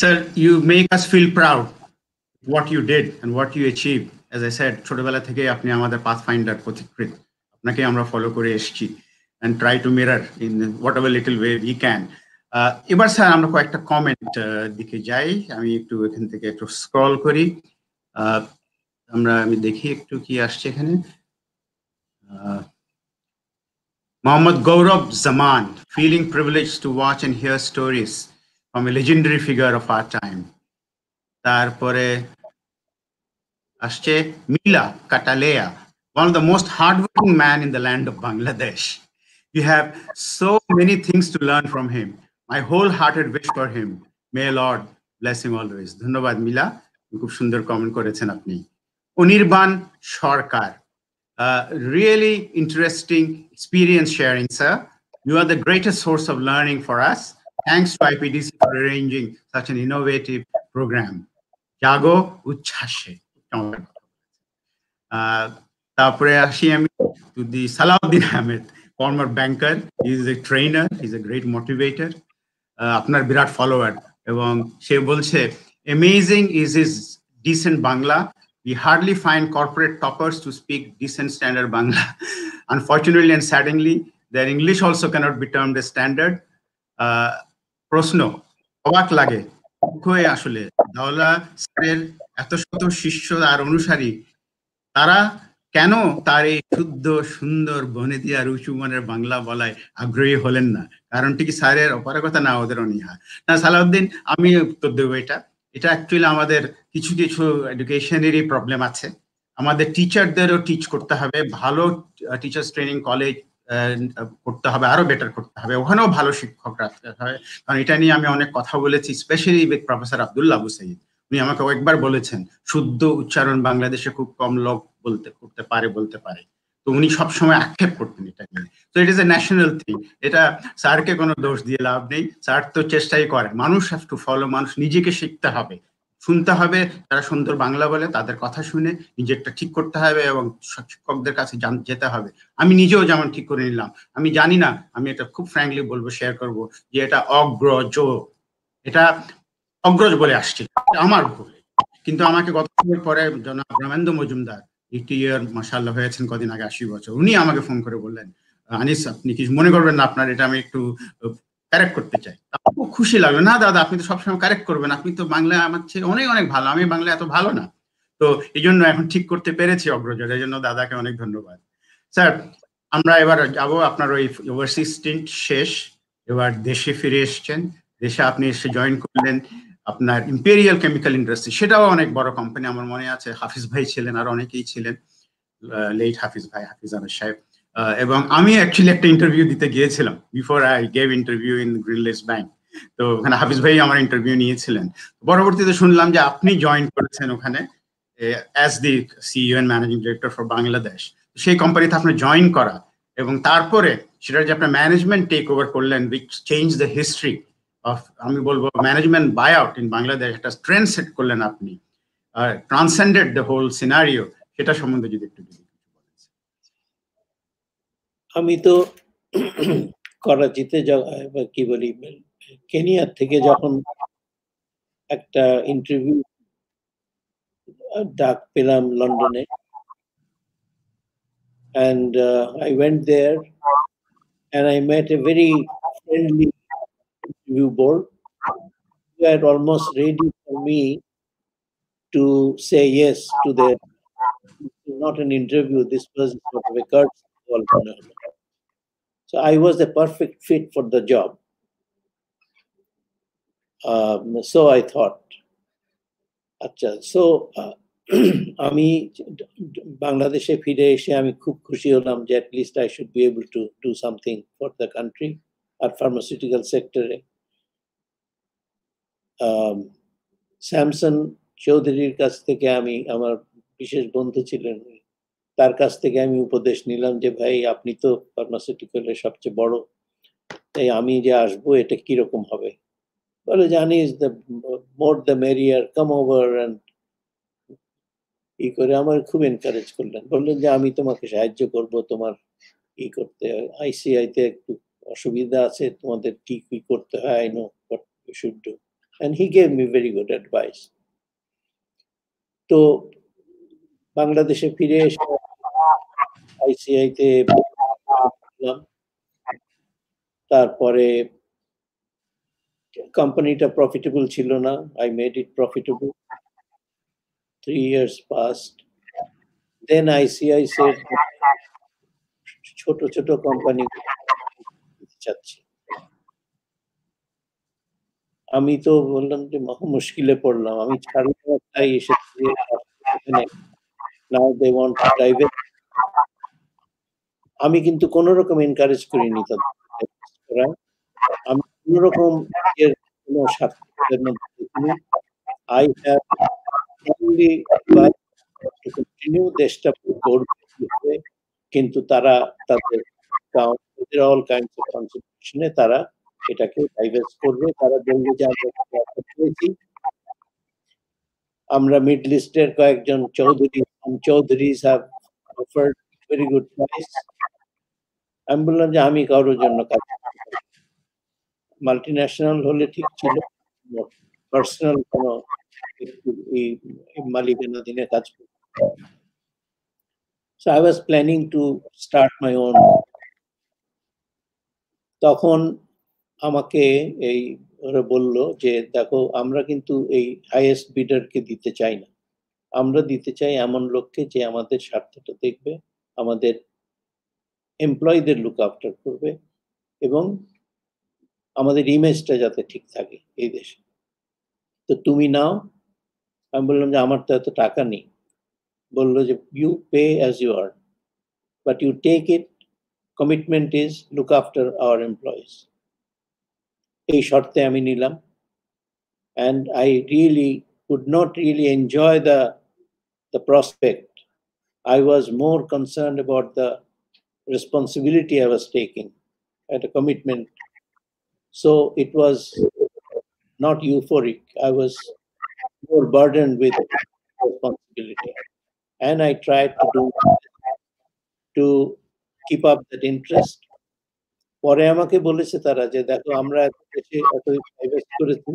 Sir, you make us feel proud what you did and what you achieved. As I said, ছোটবেলা থেকে আপনি আমাদের pathfinder, পথিকৃৎ, আপনাকে আমরা follow করে এসেছি and try to mirror in whatever little way we can. এবার sir আমরা কয়েকটা কমেন্ট দিকে যাই। আমি একটু এখান থেকে একটু স্ক্রল করি, আমি দেখি একটু কি আসছে এখানে। Mohammad Gaurav Zaman, feeling privileged to watch and hear stories from a legendary figure of our time. তারপরে আসছে Mila Katalea, one of the most hardworking man in the land of Bangladesh. We have so many things to learn from him. My wholehearted wish for him May Lord blessing always. ধন্যবাদ মিলা, খুব সুন্দর comment করেছেন আপনি। অনির্বাণ সরকার, really interesting experience sharing, sir. You are the greatest source of learning for us. Thanks to IPDC for arranging such an innovative program. জাগো উচ্ছ্বাসে। তারপরে আসি আমি to the Salahuddin Ahmed, former banker. He is a trainer, he is a great motivator. আপনার বিরাট follower, এবং সে বলছে amazing is his decent Bangla. We hardly find corporate toppers to speak decent standard Bangla. Unfortunately and saddeningly, their English also cannot be termed as standard. প্রশ্ন অবাক লাগে, দুঃখই আসলে দাওলা স্যারের এত শত শিষ্য আর অনুসারী, তারা কেন তার এই শুদ্ধ সুন্দর বনেদিয়ার উঁচু মানের বাংলা বলায় আগ্রহী হলেন না? কারণটি কি স্যারের অপারগতা না ওদের অনীহা? না সালাউদ্দিন, আমি উত্তর দেবো এটা অ্যাকচুয়ালি আমাদের কিছু কিছু এডুকেশনেরই প্রবলেম আছে। আমাদের টিচারদেরও টিচ করতে হবে, ভালো টিচার্স ট্রেনিং কলেজ করতে হবে, আরো বেটার করতে হবে, ওখানেও ভালো শিক্ষক রাখতে হবে। কারণ এটা নিয়ে আমি অনেক কথা বলেছি, specially with professor Abdullah Abu Sayeed. উনি আমাকে একবার বলেছেন শুদ্ধ উচ্চারণ বাংলাদেশে খুব কম লোক বলতে পারে, তো উনি সবসময় আক্ষেপ করতেন এটা নিয়ে। তো it is a national thing, এটা স্যারকে কোনো দোষ দিয়ে লাভ নেই, স্যার তো চেষ্টাই করে। মানুষ হ্যাভ টু ফলো, মানুষ নিজেকে শিখতে হবে, শুনতে হবে, তারা সুন্দর বাংলা বলে তাদের কথা শুনে নিজেরটা ঠিক করতে হবে এবং শিক্ষকদের কাছে যেতে হবে। আমি নিজেও যেমন ঠিক করে নিলাম, আমি জানি না, আমি এটা খুব ফ্র্যাঙ্কলি বলবো, শেয়ার করব, যে এটা অগ্রজ, এটা অগ্রজ বলে আসছে, আমার ভুল। কিন্তু আমাকে গত পরে জনাব রামেন্দ্র মজুমদার, ইটিআর মাশাআল্লাহ হয়েছেন কদিন আগে, 80 বছর, উনি আমাকে ফোন করে বললেন, আনিস আপনি কিছু মনে করবেন না, আপনার এটা আমি একটু কারেক্ট করতে চাই। খুব খুশি লাগলো, না দাদা আপনি তো সবসময় কারেক্ট করবেন, আপনি তো বাংলা আমার চেয়ে অনেক অনেক ভালো, আমি বাংলা এত ভালো না। তো এই জন্য এখন ঠিক করতে পেরেছি অগ্রজের, এই জন্য দাদাকে অনেক ধন্যবাদ। স্যার, আমরা এবার যাবো, আপনার ওই ওভারসিজ স্টিন্ট শেষ, এবার দেশে ফিরে এসছেন। দেশে আপনি এসে জয়েন করলেন আপনার ইম্পেরিয়াল কেমিক্যাল ইন্ডাস্ট্রি, সেটাও অনেক বড় কোম্পানি, আমার মনে আছে হাফিজ ভাই ছিলেন আর অনেকেই ছিলেন, লেট হাফিজ ভাই, হাফিজ আহমেদ সাহেব। এবং আমি অ্যাকচুয়ালি একটা ইন্টারভিউ দিতে গিয়েছিলাম before I gave interview in Grindlays bank, তো ওখানে হাফিজ ভাই আমার ইন্টারভিউ নিয়েছিলেন। পরবর্তীতে শুনলাম যে আপনি জয়েন করেছেন ওখানে as the CEO and managing director for Bangladesh. সেই কোম্পানিতে আপনি জয়েন করা এবং তারপরে সেটা যে আপনার ম্যানেজমেন্ট টেক ওভার করলেন, which change the history of, আমি বলবো management buy out in Bangladesh, একটা ট্রেন্ড সেট করলেন আপনি, ট্রান্সেন্ডেড দ্য হোল সিনারিও, সেটা সম্বন্ধে যদি একটু বলেন। আমি তো করাচিতে কি বলি, কেনিয়া থেকে যখন একটা ইন্টারভিউ ডাক পেলাম লন্ডনে, and I went there and I met a very friendly interview board who were almost ready for me to say yes to their, not an interview, this was sort of a courtesy call. So I was the perfect fit for the job. So I thought, so আমি বাংলাদেশে ফিরে এসে আমি খুব খুশি হলাম যে at least I should be able to do something for the country আর pharmaceutical sector-এ। স্যামসন চৌধুরীর কাছ থেকে, আমি আমার বিশেষ বন্ধু ছিলেন, তার কাছ থেকে আমি উপদেশ নিলাম যে ভাই আপনি তো ফার্মাসিউটিক্যালের সবচেয়ে বড়, তাই আমি যে আসবো এটা কিরকম হবে? বলে জানিস, the more the merrier, come over, and করে আমার খুব এনকারেজ করলেন, বললেন যে আমি তোমাকে সাহায্য করব তোমার করতে, আইসিআইতে একটু অসুবিধা আছে, তোমাদের কি করতে হয়, I know what you should do, and he gave me very good advice. তো বাংলাদেশে ফিরে এসে আইসিআইতে তারপরে কোম্পানিটা প্রফিটেবল ছিল না, I made it profitable. 3 years passed. Then ICI said, ছোট ছোট কোম্পানি চাচ্ছি। আমি তো বললাম যে মহা মুশকিলে পড়লাম, আমি ছাড়লাম, তাই এসেছি এখানে। Now they want private. আমি কিন্তু কোন রকম এনকারেজ করিনি তাদের, আমি কোন রকম এর কোনো স্বার্থ I have only tried to continue দেশটা করবে, কিন্তু তারা তাদের all kinds of consideration তারা এটাকে ডাইভার্স করবে। তারা বলবে যে আমরা মিডল ইস্টের কয়েকজন চৌধুরীজ have offered very good price. আমি বললাম যে আমি কারোর জন্য কাজ মাল্টিন্যাশনাল হলে ঠিক ছিল, পার্সোনাল কোনো মালিকানাধীনে কাজ করব। So I was planning to start my own. তখন আমাকে এই ওরা বলল যে দেখো আমরা কিন্তু এই হাইয়েস্ট বিডারকে দিতে চাই না, আমরা দিতে চাই এমন লোককে যে আমাদের স্বার্থটা দেখবে, আমাদের এমপ্লয়ীদের লুক আফটার করবে এবং আমাদের ইমেজটা যাতে ঠিক থাকে এই দেশে। তো তুমি নাও। আমি বললাম যে আমার তো এত টাকা নেই। বললো যে you pay as you earn, but you take it, commitment is look after our employees. এই শর্তে আমি নিলাম। and I really could not really enjoy the prospect. I was more concerned about the responsibility I was taking and a commitment. So it was not euphoric. I was more burdened with responsibility, and I tried to keep up that interest. পরে আমাকে বলেছে তারা যে দেখো আমরা দেশে এত invest করেছি,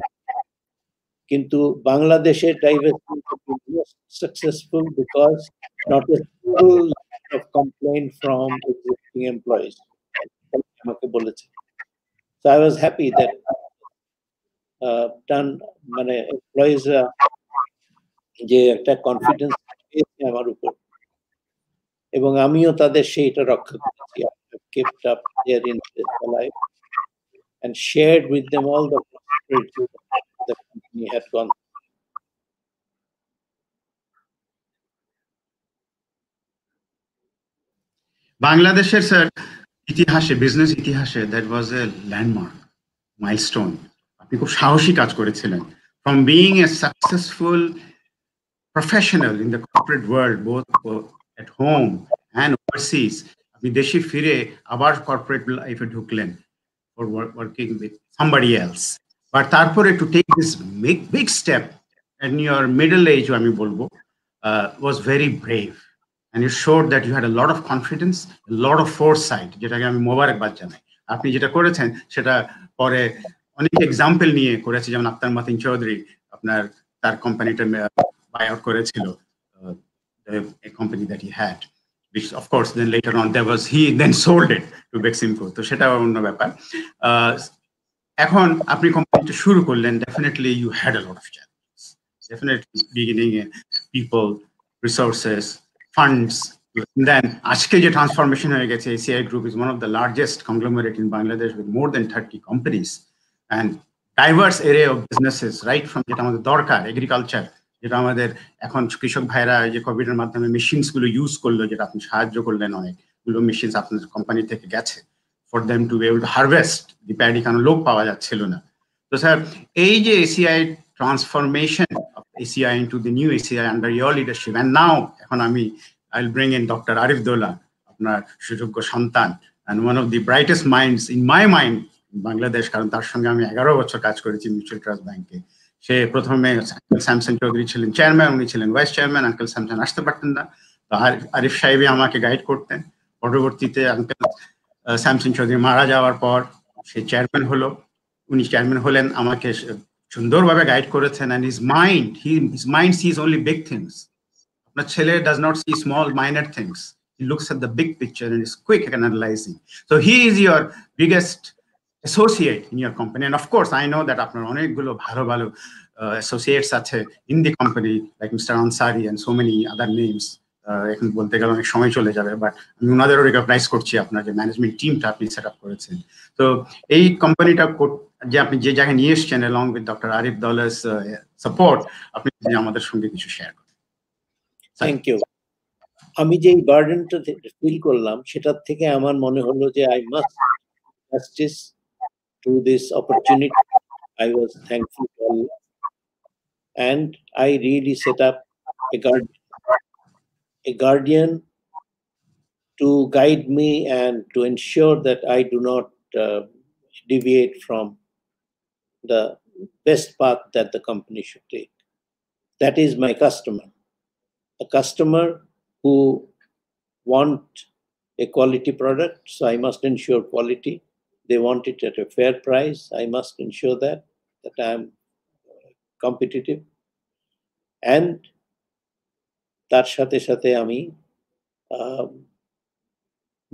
কিন্তু বাংলাদেশের diversity successful because not a single line of complaint from existing employees. আমাকে বলেছে। So I was happy that মানে এমপ্লয়িজ যে একটা কনফিডেন্স পেয়েছে আমার উপর, এবং আমিও তাদের সেইটা রক্ষা করেছি। I kept up their interest alive and shared with them all the prosperity the company had gone. বাংলাদেশের স্যার ইতিহাসে, বিজনেস ইতিহাসে that was a landmark, milestone. আপনি খুব সাহসী কাজ করেছিলেন। From being a successful professional in the corporate world, both at home and overseas, আপনি দেশে ফিরে আবার কর্পোরেট লাইফে ঢুকলেন for working with somebody else. But তারপরে to take this big step in your middle age, আমি বলবো, was very brave. And you showed that you had a lot of confidence, a lot of foresight, যেটাকে আমি মোবারকবাদ জানাই। আপনি যেটা করেছেন সেটা পরে অনেক এক্সাম্পল নিয়ে করেছে, যেমন আক্তার মাতিন চৌধুরী আপনার তার কোম্পানিটা বাই আউট করেছিল, a company that he had, which of course then later on he then sold it to Beximco, তো সেটা অন্য ব্যাপার। এখন আপনি কোম্পানিটা শুরু করলেন, definitely you had a lot of challenges, definitely beginning people, resources, funds. Then আজকে যে ট্রান্সফরমেশন হয়ে গেছে, ACI Group is one of the largest conglomerate in Bangladesh with more than 30 companies and diverse array of businesses, right from যেটা আমাদের দরকার, agriculture, যেটা আমাদের এখন কৃষক ভাইরা যে কোভিডের মাধ্যমে মেশিনস গুলো ইউজ করলো, যেটা আপনি সাহায্য করলেন, অনেকগুলো মেশিনস আপনার কোম্পানি থেকে গেছে for them to be able to harvest the paddy, কারণ লোক পাওয়া যাচ্ছিল না। তো স্যার এই যে ACI transformation of ACI into the new ACI under your leadership, and now এখন I'll bring in Dr. Arif Dowla, আপনার সুযোগ্য সন্তান, and one of the brightest minds in my mind in Bangladesh, কারণ তার সঙ্গে আমি 11 বছর কাজ করেছি মিউচুয়াল ট্রাস্ট ব্যাংকে। সে প্রথমে আঙ্কেল স্যামসন চৌধুরী ছিলেন চেয়ারম্যান, উনি ছিলেন ভাইস চেয়ারম্যান। আঙ্কেল স্যামসন আসতে পারতেন না, তো আরিফ সাহেবই আমাকে গাইড করতেন। পরবর্তীতে আঙ্কেল স্যামসন চৌধুরী মারা যাওয়ার পর সে চেয়ারম্যান হলো, উনি চেয়ারম্যান হলেন, আমাকে সুন্দরভাবে গাইড করেছেন। and his mind sees only big things. আপনার ছেলে does not see small minor things, he looks at the big picture and is quick at analyzing. So he is your biggest associate in your company, and of course I know that আপনার অনেকগুলো ভালো ভালো associates আছে in the company like Mr. Ansari and so many other names. এখন বলতে গেলে অনেক সময় চলে যাবে, বাট আমি ওনাদেরও রিকগনাইজ করছি আপনার যে ম্যানেজমেন্ট টিমটা আপনি সেট আপ করেছেন। তো এই কোম্পানিটা যে আপনি যে জায়গায় নিয়ে এসছেন along with Dr. Arif Dowla's support, আপনি আমাদের সঙ্গে কিছু শেয়ার করেন। Thank you. আমি যে বার্ডেনটা ফিল করলাম সেটার থেকে আমার মনে হলো যে I must justice to this opportunity I was thankful to Allah. And I really set up a guardian to guide me and to ensure that I do not deviate from the best path that the company should take. That is my customer. A customer who want a quality product, so I must ensure quality. They want it at a fair price. I must ensure that I am competitive. And তার সাথে সাথে আমি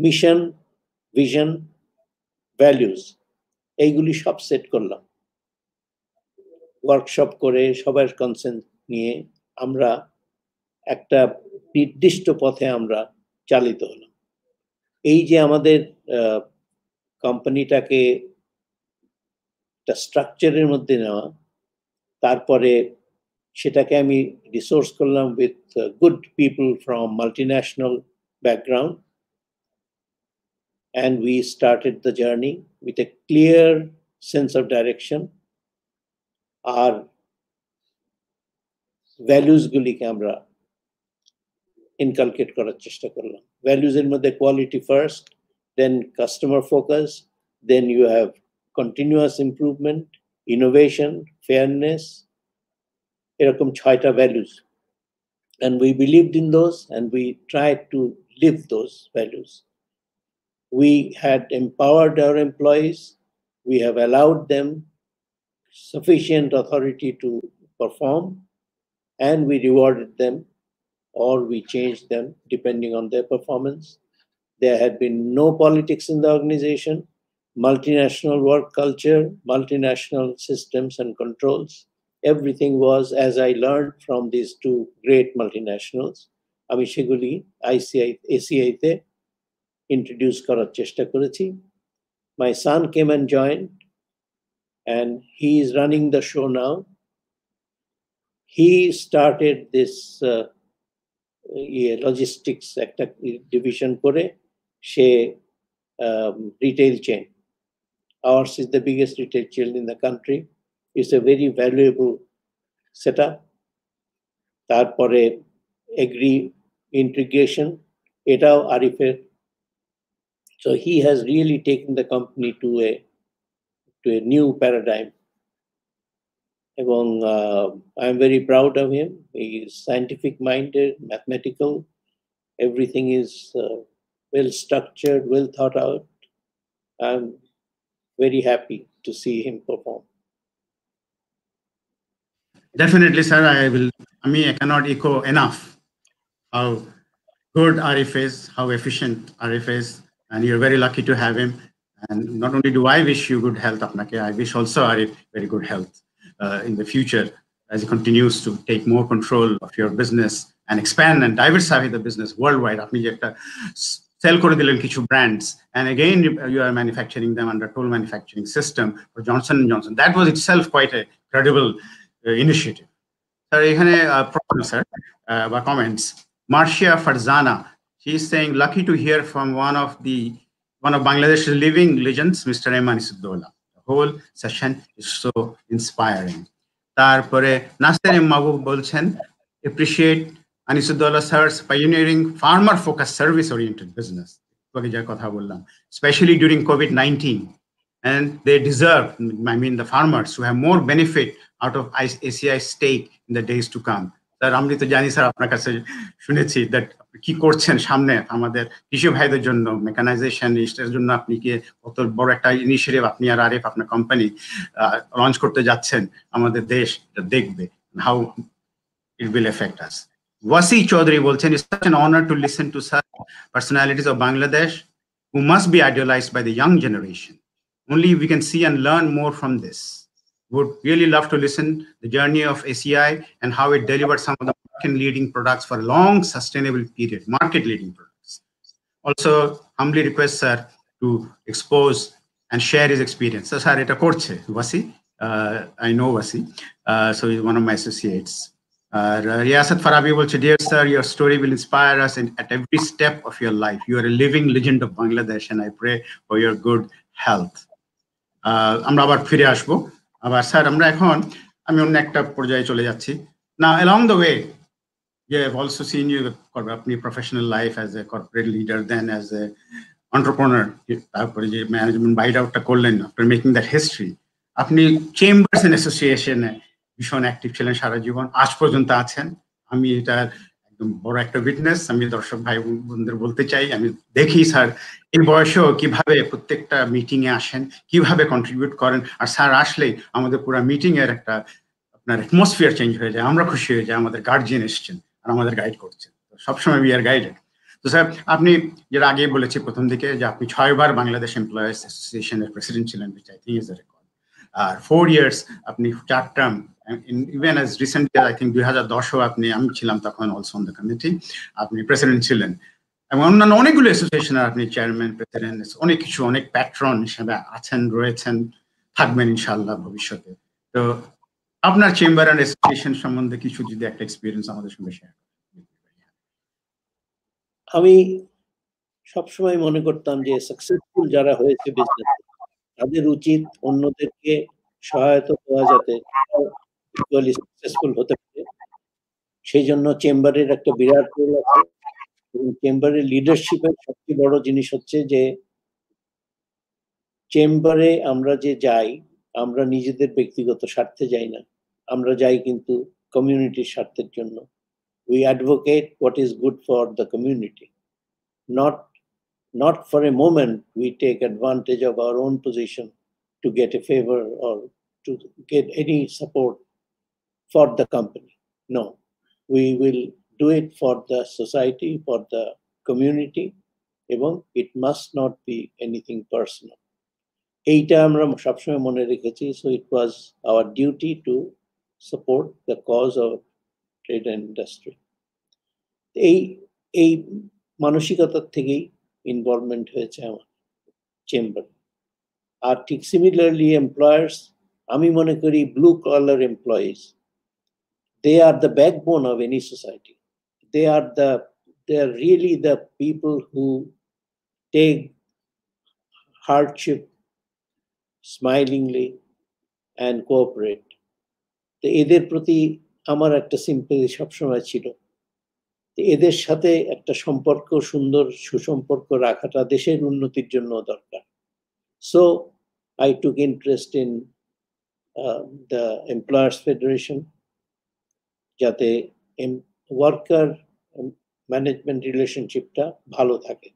mission, vision, values এইগুলি সব set করলাম। Workshop করে সবার consent নিয়ে আমরা একটা নির্দিষ্ট পথে আমরা চালিত হলাম। এই যে আমাদের কোম্পানিটাকে একটা স্ট্রাকচারের মধ্যে নেওয়া, তারপরে সেটাকে আমি রিসোর্স করলাম with good people from multinational background, and we started the journey with a clear sense of direction. Our values গুলিকে আমরা ইনকালকেট করার চেষ্টা করলাম। ভ্যালুজ এর মধ্যে quality first, then customer focus, then you have continuous improvement, innovation, fairness, এরকম 6টা values. And we believed in those and we tried to live those values. We had empowered our employees. We have allowed them sufficient authority to perform, and we rewarded them or we changed them depending on their performance. There had been no politics in the organization, multinational work culture, multinational systems and controls. Everything was, as I learned from these two great multinationals, আমি সেগুলি ACI তে introduce করার চেষ্টা করেছি। My son came and joined, and he is running the show now. He started this logistics একটা division করে সে retail chain. Ours is the biggest retail chain in the country. It's a very valuable setup. তারপরে agri integration, এটাও আরিফের। So he has really taken the company to a new paradigm. এবং I am very proud of him. He is scientific minded, mathematical. Everything is well structured, well thought out. I'm very happy to see him perform. Definitely, sir. I cannot echo enough how good Arif is, how efficient Arif is, and you're very lucky to have him. And not only do I wish you good health, apnake, I wish also Arif very good health in the future as he continues to take more control of your business and expand and diversify the business worldwide. Apni je ekta sell kore dilen kichu brands, and again you are manufacturing them under toll manufacturing system for Johnson & Johnson. That was itself quite a credible initiative. Sir, ekhane problem sir ba comments. Marcia Farzana, she is saying, lucky to hear from one of Bangladesh's living legends, Mr. M. Anisud-Dowla. The whole session is so inspiring. Tarpore Nasser M. Mahbub bolchen, appreciate Anisud-Dowla sir's pioneering farmer-focused service-oriented business, especially during COVID-19. And they deserve, I mean the farmers, to have more benefit out of ACI's stake in the days to come. Sir আমি তো জানি sir আপনার কাছে শুনেছি that কি করছেন সামনে আমাদের কৃষি ভাইদের জন্য মেকানাইজেশন এর জন্য আপনি কি কত বড় একটা ইনিশিয়েটিভ আপনি আর আরিফ আপনার কোম্পানি লঞ্চ করতে যাচ্ছেন, আমাদের দেশ এটা দেখবে how it will affect us. Wasi Chowdhury বলছেন, it's such an honour to listen to such personalities of Bangladesh who must be idealised by the young generation. Only we can see and learn more from this. Would really love to listen the journey of ACI and how it delivered some of the market-leading products for a long, sustainable period, market-leading products. Also, humbly request sir to expose and share his experience. So, sir, এটা করছে Wasi. I know Wasi, so he's one of my associates. Riyasat Farabi bolche, dear sir, your story will inspire us at every step of your life. You are a living legend of Bangladesh, and I pray for your good health. আমরা আবার ফিরে আসবো আবার sir আমরা এখন আমি অন্য একটা পর্যায়ে চলে যাচ্ছি না along the way we have also seen you আপনি professional life as a corporate leader then as a entrepreneur তারপরে যে ম্যানেজমেন্ট বাইট আউটটা করলেন after making that history আপনি চেম্বার্স এন্ড অ্যাসোসিয়েশনে ভীষণ অ্যাক্টিভ ছিলেন সারা জীবন আজ পর্যন্ত আছেন আমি এটা একদম বড় একটা উইটনেস আমি দর্শক ভাই বোনদের বলতে চাই আমি দেখি স্যার এই বয়সেও কিভাবে প্রত্যেকটা মিটিং এ আসেন কিভাবে কন্ট্রিবিউট করেন আর স্যার আসলেই আমাদের পুরো মিটিং এর একটা আপনার অ্যাটমসফিয়ার চেঞ্জ হয়ে যায় আমরা খুশি হয়ে যাই আমাদের গার্জিয়ান এসেছেন আর আমাদের গাইড করছেন সবসময় উই আর গাইডেড তো স্যার আপনি যেটা আগে বলেছি প্রথম দিকে যে আপনি 6 বার বাংলাদেশ এমপ্লয়ার্স অ্যাসোসিয়েশনের প্রেসিডেন্ট ছিলেন which I think is a record আর 4 ইয়ার্স আপনি 4 term even as recently I think 2010ও আপনি আমি ছিলাম তখন অলসো অন দ্য কমিটি আপনি প্রেসিডেন্ট ছিলেন এবং অন্যান্য অনেকগুলো অ্যাসোসিয়েশনের আপনি চেয়ারম্যান প্রেসিডেন্ট অনেক কিছু অনেক প্যাট্রন হিসেবে আছেন রয়েছেন থাকবেন ইনশাআল্লাহ ভবিষ্যতে তো আপনার চেম্বার এন্ড অ্যাসোসিয়েশন সম্বন্ধে কিছু যদি একটা এক্সপেরিয়েন্স আমাদের সঙ্গে শেয়ার করেন আমি সবসময় মনে করতাম যে সাকসেসফুল যারা হয়েছে বিজনেস তাদের উচিত অন্যদেরকে সহায়তা দেওয়া যাতে ইকুয়ালি সাকসেসফুল হতে পারে সেই জন্য চেম্বারের একটা বিরাট রোল আছে এবং চেম্বারের লিডারশিপের সবচেয়ে বড় জিনিস হচ্ছে যে চেম্বারে আমরা যে যাই আমরা নিজেদের ব্যক্তিগত স্বার্থে যাই না আমরা যাই কিন্তু কমিউনিটির স্বার্থের জন্য we advocate what is good for the community not for a moment we take advantage of our own position to get a favor or to get any support for the company no we will do it for the society for the community এবং it must not be anything personal এইটা আমরা সবসময় মনে রেখেছি so it was our duty to support the cause of trade and industry এই মানসিকতার থেকেই involvement হয়েছে আমার চেম্বার আর ঠিক সিমিলারলি এমপ্লয়ার্স আমি মনে করি blue collar employees they are the backbone of any society they are really the people who take hardship smilingly and cooperate তো এদের প্রতি আমার একটা সিম্পথি সবসময় ছিল এদের সাথে একটা সম্পর্ক সুন্দর সুসম্পর্ক রাখাটা দেশের উন্নতির জন্য দরকার so I took interest in the employers federation যাতে ওয়ার্কার ম্যানেজমেন্ট রিলেশনশিপটা ভালো থাকে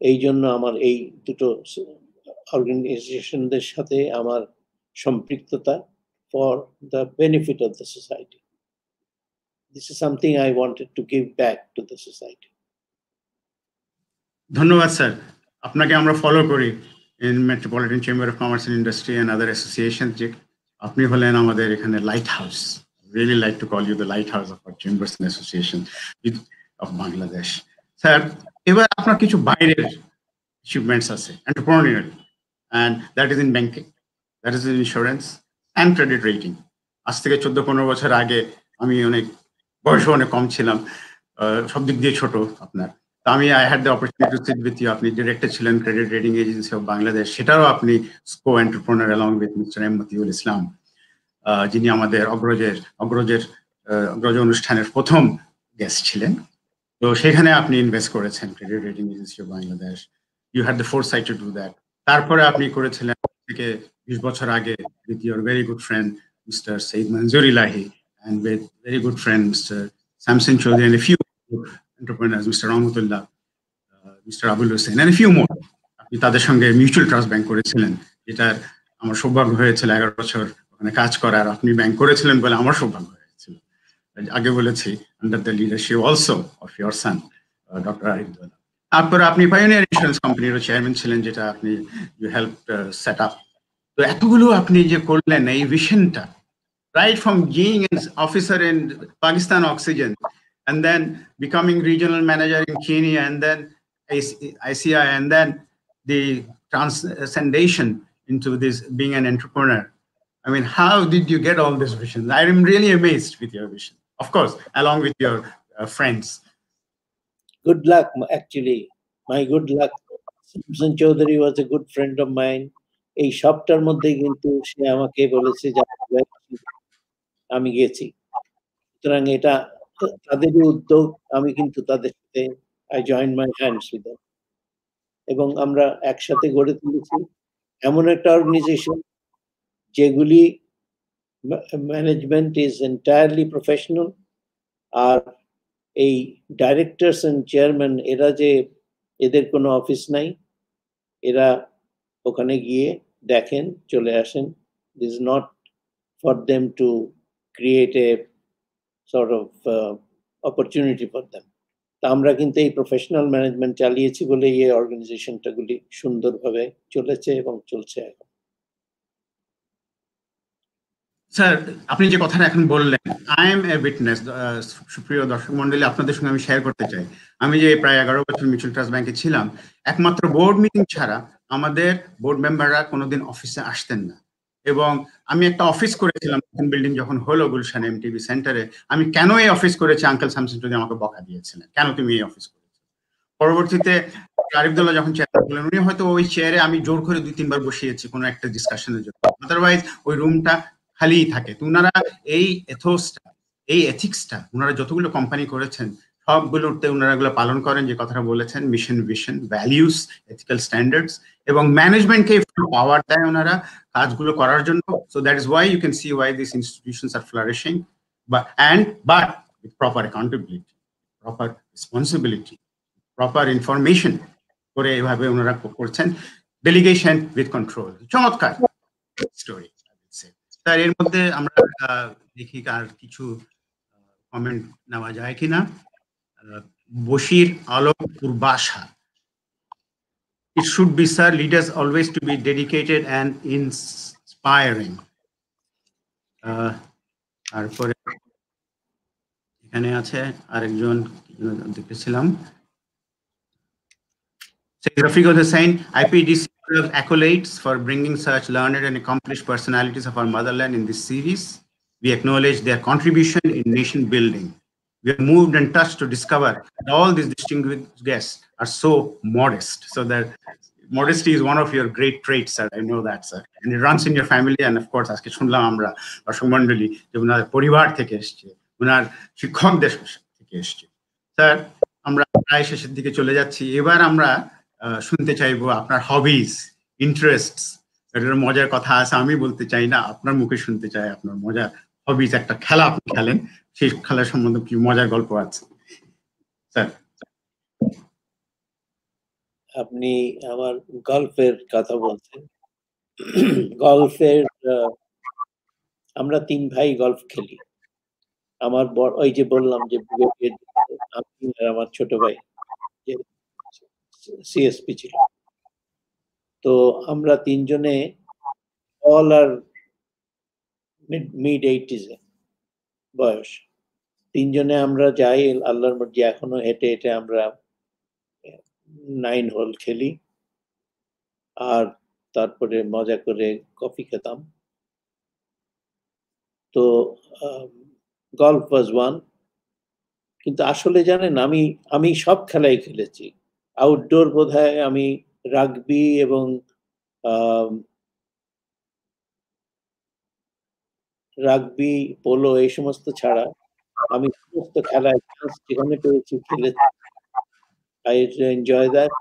এই জন্য আমার এই দুটো অর্গানাইজেশনদের সাথে আমার সম্পৃক্ততা for the benefit of the society this is something I wanted to give back to the society ধন্যবাদ স্যার আপনাকে আমরা ফলো করি in Metropolitan Chamber of Commerce and Industry and other associations যে আপনি হলেন আমাদের এখানে light house really like to call you the lighthouse of our chambers and association of Bangladesh sir এবার আপনার কিছু বাইরের achievements আছে entrepreneurial and that is in banking that is in insurance and credit rating আজ থেকে 14-15 বছর আগে আমি অনেক বয়সে অনেক কম ছিলাম সব দিক দিয়ে ছোট আপনার আমি I had the opportunity to sit with you আপনি ডিরেক্টর ছিলেন credit rating agency of Bangladesh সেটাও আপনি কো entrepreneur along with Mr. M. Matiul Islam যিনি আমাদের অগ্রজ অনুষ্ঠানের প্রথম গেস্ট ছিলেন তো সেখানে আপনি ইনভেস্ট করেছেন credit rating agency of Bangladesh you had the foresight to do that তারপরে আপনি করেছিলেন থেকে 20 বছর আগে with your very good friend Mr. Said Manzoor Ilahi and with very good friend Mr. Samson Chaudhary and a few entrepreneurs Mr. Rahmatullah Mr. Abul Hussain and a few more আপনি তাদের সঙ্গে mutual trust bank করেছিলেন যেটা আমার সৌভাগ্য হয়েছিল 11 বছর ওখানে কাজ করার আপনি ব্যাংক করেছিলেন বলে আমার সৌভাগ্য হয়েছিল আগে বলেছি under the leadership also of your son doctor Arif Daula তারপরে আপনি পায়োনিয়ার ইন্স্যুরেন্স কোম্পানির চেয়ারম্যান ছিলেন যেটা আপনি ইউ হেল্প সেট আপ তো এতগুলো আপনি যে করলেন এই ভিশনটা right from being an officer in Pakistan Oxygen and then becoming regional manager in Kenya and then ICI and then the transcendation into this being an entrepreneur. I mean, how did you get all this vision? I am really amazed with your vision. Of course, along with your friends. Good luck, actually. My good luck. Samson Chaudhary was a good friend of mine. এই সবটার মধ্যে কিন্তু সে আমাকে বলেছে যে আমি গেছি। সুতরাং এটা তাদেরই উদ্যোগ, আমি কিন্তু তাদের সাথে I join my hands with them, এবং আমরা একসাথে গড়ে তুলেছি এমন একটা অর্গানাইজেশন যেগুলি ম্যানেজমেন্ট ইজ এন্টায়ারলি প্রফেশনাল। আর এই ডাইরেক্টরস এন্ড চেয়ারম্যান এরা যে এদের কোনো অফিস নাই, এরা ওখানে গিয়ে দেখেন চলে আসেন। This is not for them to create a sort of opportunity for them. তা আমরা কিন্তু এই প্রফেশনাল ম্যানেজমেন্ট চালিয়েছি বলে এই অর্গানাইজেশনটাগুলি সুন্দরভাবে চলেছে এবং চলছে এখন। স্যার, আপনি যে কথাটা এখন বললেন, আই এম এ উইটনেস। সুপ্রিয় দর্শক মন্ডলী, আপনাদের সঙ্গে আমি শেয়ার করতে চাই, আমি যে প্রায় 11 বছর মিউচুয়াল ট্রাস্ট ব্যাংকে ছিলাম, একমাত্র বোর্ড মিটিং ছাড়া আমাদের বোর্ড মেম্বাররা কোনোদিন অফিসে আসতেন না। এবং আমি একটা অফিস করেছিলাম বিল্ডিং যখন হলো গুলশান এমটিবি সেন্টারে। আমি কেন এই অফিস করেছি, আঙ্কেল শামসুন যদি আমাকে বকা দিয়েছিলেন, কেন তুমি এই অফিস করেছো। পরবর্তীতে আরিফদুল্লাহ যখন চেয়ারম্যান হলেন, উনি হয়তো ওই চেয়ারে আমি জোর করে 2-3 বার বসিয়েছি কোনো একটা ডিসকাশনের জন্য, আদারওয়াইজ ওই রুমটা খালিই থাকে। তো ওনারা এই এথোসটা, এই এথিক্সটা ওনারা যতগুলো কোম্পানি করেছেন সবগুলোতে ওনারা এগুলো পালন করেন, যে কথাটা বলেছেন, mission, vision, values, ethical standards, এবং ম্যানেজমেন্টকে পাওয়ার দেয় ওনারা কাজগুলো করার জন্য। So that is why you can see why this institutions are flourishing, but with proper accountability, proper responsibility, proper information করে এভাবে ওনারা করছেন। ডেলিগেশন উইথ কন্ট্রোল, চমৎকার স্টোরি। স্যার, এর মধ্যে আমরা দেখি আর কিছু কমেন্ট নেওয়া যায় কিনা। বশির আলম পূর্বাশা, it should be, sir, leaders always to be dedicated and inspiring. তারপরে এখানে আছে আরেকজন দেখেছিলাম, Rafiqul Hussain, IPDC accolades for bringing such learned and accomplished personalities of our motherland in this series. We acknowledge their contribution in nation building. We are moved and touched to discover that all these distinguished guests are so modest. So that modesty is one of your great traits, sir. I know that, sir. And it runs in your family. And of course, আজকে শুনলাম আমরা দর্শক মণ্ডলী যে ওনার পরিবার থেকে এসছে, ওনার শিক্ষকদের থেকে এসছে। স্যার, আমরা প্রায় শেষের দিকে চলে যাচ্ছি। এবার আমরা শুনতে চাইবো আপনার হবিজ, ইন্টারেস্টস। এটার মজার কথা আছে, আমি বলতে চাই না, আপনার মুখে শুনতে চাই আপনার মজার হবিজ। একটা খেলা আপনি খেলেন, সেই খেলার সম্বন্ধে কি মজার গল্প আছে স্যার? আপনি আমার গল্ফের কথা বলছেন। গল্ফের আমরা 3 ভাই গল্ফ খেলি। আমার ওই যে বললাম যে আমি আর আমার ছোট ভাই যে সিএসপি ছিল, তো আমরা 3 জনে অল আর মিড 80s বয়স। 3 জনে আমরা যাই আল্লাহর মর্জি, এখনো হেঁটে হেঁটে আমরা 9 হোল খেলি, আর তারপরে মজা করে কফি খেতাম। তো গল্ফ ওয়াজ ওয়ান। কিন্তু আসলে জানেন, আমি সব খেলাই খেলেছি। আউটডোর বোধহয় আমি রাগবি এবং রাগবি, পোলো এই সমস্ত ছাড়া আমি সমস্ত খেলায় যেখানে পেয়েছি খেলেছি। I enjoy that.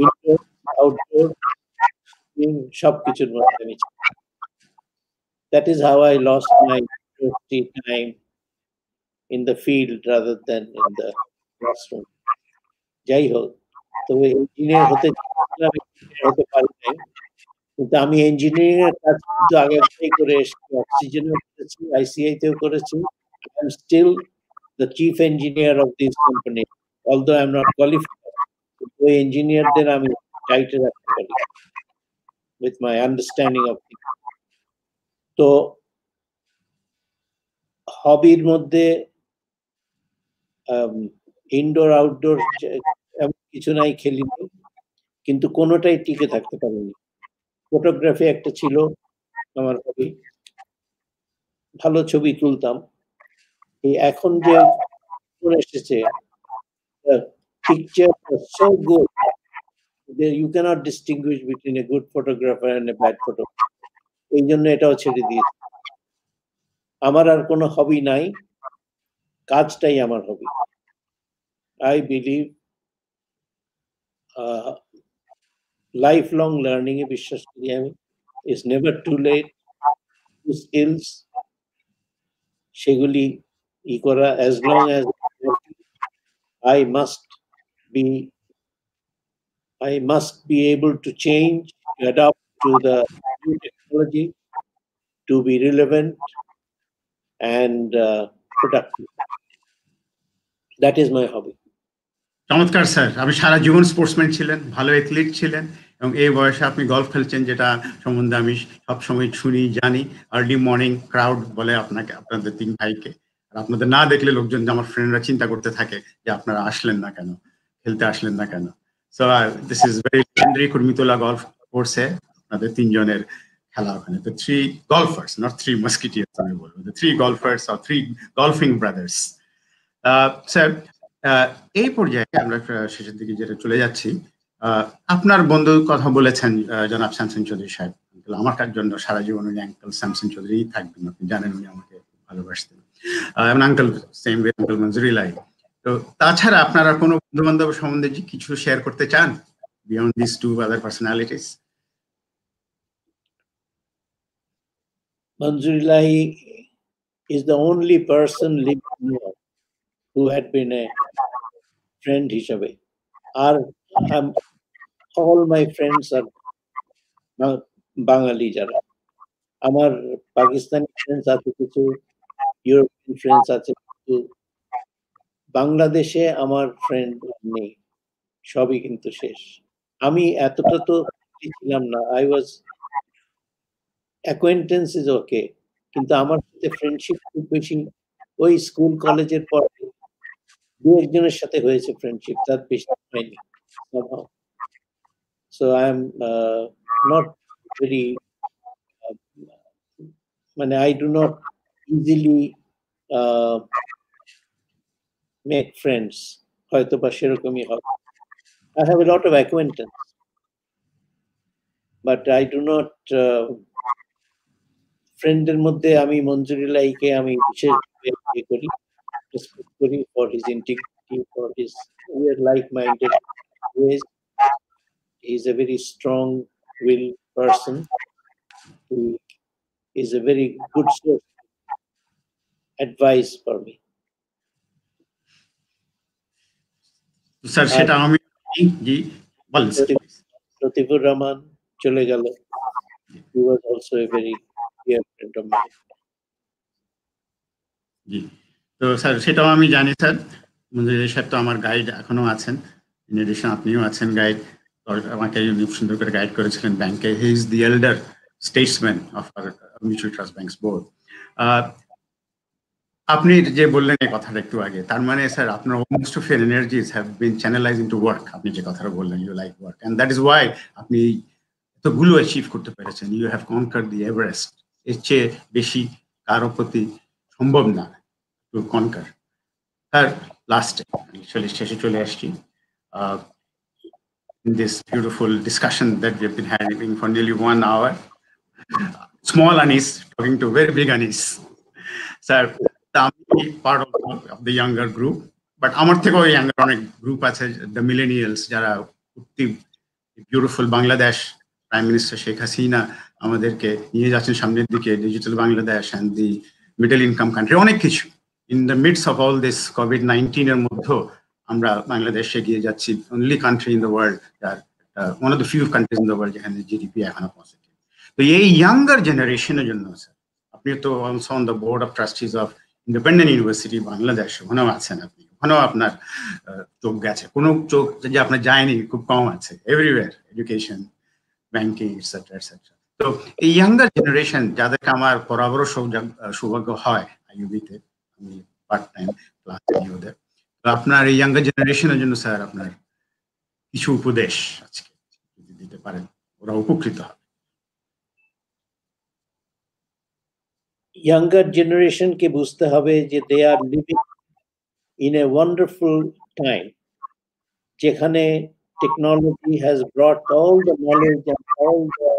Indoor, outdoor, সবকিছুর মধ্যে আমি। That is how I lost my time in the field rather than in the classroom. যাই হোক, তবে ইঞ্জিনিয়ার হতে পারি নাই, কিন্তু আমি ইঞ্জিনিয়ারিং এর কাজ কিন্তু আগে থেকেই করে এসেছি। অক্সিজেনও করেছি, আইসিআই তেও করেছি। I am still the chief engineer of this company, although I am not qualified. ওই ইঞ্জিনিয়ারদের আমি টাইটে রাখতে পারি with my understanding of things. তো হবির মধ্যে ইনডোর আউটডোর কিছু নাই, খেলিনি, কিন্তু কোনোটাই টিকে থাকতে পারিনি। ফটোগ্রাফি একটা ছিল আমার হবি, ভালো ছবি তুলতাম। এই এখন যে এসেছে picture so good, you cannot distinguish between a good photographer and a bad photographer. এই জন্য এটাও ছেড়ে দিয়েছি। আমার আর কোনো হবি নাই, কাজটাই আমার হবি। I believe lifelong learning এ বিশ্বাস করি আমি। It's never too late to skills সেগুলি করা, as long as I must be able to change, to adapt to the new technology, to be relevant and productive. That is my hobby. চমৎকার sir, আপনি সারা জীবন sportsman ছিলেন, ভালো athlete ছিলেন এবং এই বয়সে আপনি গলফ খেলছেন, যেটা সম্বন্ধে আমি সবসময় শুনি জানি। আর্লি মর্নিং ক্রাউড বলে আপনাকে, আপনাদের তিন ভাইকে। আর আপনাদের না দেখলে লোকজন, আমার ফ্রেন্ডরা চিন্তা করতে থাকে যে আপনারা আসলেন না কেন, খেলতে আসলেন না কেন। So this is very legendary. Kurmitola golf কোর্সে আপনাদের তিনজনের খেলা ওখানে। তো থ্রি গলফার্স, নট থ্রি মাস্কিটিয়ার্স আমি বলবো, the three golfers or three golfing brothers. Sir, এই পর্যায়ে আমরা শেষের দিকে যেটা চলে যাচ্ছি, আপনার বন্ধুর কথা বলেছেন জনাব শামসুন চৌধুরী সাহেব। আমার জন্য সারা জীবন উনি আঙ্কেল শামসুন চৌধুরী থাকবেন, আপনি জানেন উনি আমাকে ভালোবাসতেন। এবং আঙ্কেল সেম ওয়ে আঙ্কেল মঞ্জুরিলাই। তো তাছাড়া আপনারা কোনো বন্ধু বান্ধব সম্বন্ধে কিছু শেয়ার করতে চান beyond this to other personalities? Manjurilai is the only person living here who had been a friend হিসাবে। আর all my friends are বাঙালি যারা। আমার পাকিস্তানি ফ্রেন্ডস আছে কিছু, ইউরোপিয়ান ফ্রেন্ডস আছে কিছু, বাংলাদেশে আমার ফ্রেন্ড নেই, সবই কিন্তু শেষ। আমি এতটা তো ছিলাম না, I was acquaintance is okay, কিন্তু আমার সাথে ফ্রেন্ডশিপ খুব বেশি ওই স্কুল কলেজের পরে দু একজনের সাথে হয়েছে ফ্রেন্ডশিপ, তার বেশি হয়নি। So I am not very I do not easily make friends. হয়তো বা সেরকমই হবে। I have a lot of acquaintance, but I do not ফ্রেন্ডের মধ্যে আমি মঞ্জুরিলাইকে আমি বিশেষভাবে করি, রেসপেক্ট করি for his integrity, for his we are like-minded ways. He is a very strong-willed person. He is a very good source of advice for me. Sir, সেটা আমি জি বলেন। লতিফুর রহমান চলে গেল, he was also a very dear friend of mine. জি, তো sir সেটাও আমি জানি sir. মঞ্জুরি সাহেব তো আমার গাইড এখনো আছেন, ইন এডিশন আপনিও আছেন গাইড। আমাকে সুন্দর করে গাইড করেছিলেন ব্যাংকে। He is the এল্ডার Statesman of our mutual trust banks board. আপনি যে বললেন এই কথাটা একটু আগে, তার মানে স্যার আপনার most of your energies have been channelised into work. আপনি যে কথাটা বললেন, you like work, and that is why আপনি এতগুলো অ্যাচিভ করতে পেরেছেন। You have conquered the Everest. এর চেয়ে বেশি কারো প্রতি সম্ভব না টু কনকার। স্যার, লাস্টে শেষে চলে আসছি। In this beautiful discussion that we have been having for nearly 1 hour, small anis talking to very big anis. Sir, I'm part of the younger group, but আমার থেকেও younger অনেক গ্রুপ আছে, the millennials, যারা beautiful Bangladesh prime minister Sheikh Hasina আমাদেরকে নিয়ে যাচ্ছেন সামনের দিকে, digital Bangladesh and the middle income country, অনেক কিছু। In the midst of all this COVID-19 এর মধ্যেও আমরা বাংলাদেশে এগিয়ে যাচ্ছি, only country in the world, one of the few countries in the world যেখানে জিডিপি এখনো পজিটিভ। তো এই ইয়াঙ্গার জেনারেশনের জন্য স্যার, আপনি তো also on the board of trustees of independent university Bangladesh, ওখানেও আছেন আপনি, ওখানেও আপনার চোখ গেছে। কোনো চোখ যে আপনার যায়নি খুব কম আছে, everywhere, education, banking, etcetera etcetera. তো এই ইয়াঙ্গার জেনারেশন যাদেরকে আমার বরাবরও সৌভাগ্য হয় আইইউবিতে, আমি পার্ট টাইম ক্লাস নিই ওদের। তো আপনার এই ইয়াঙ্গার জেনারেশনের জন্য স্যার আপনার কিছু উপদেশ আজকে যদি দিতে পারেন, ওরা উপকৃত হবে। ইয়াঙ্গার জেনারেশনকে বুঝতে হবে যে they are living in a wonderful time, যেখানে technology has brought all the knowledge and all the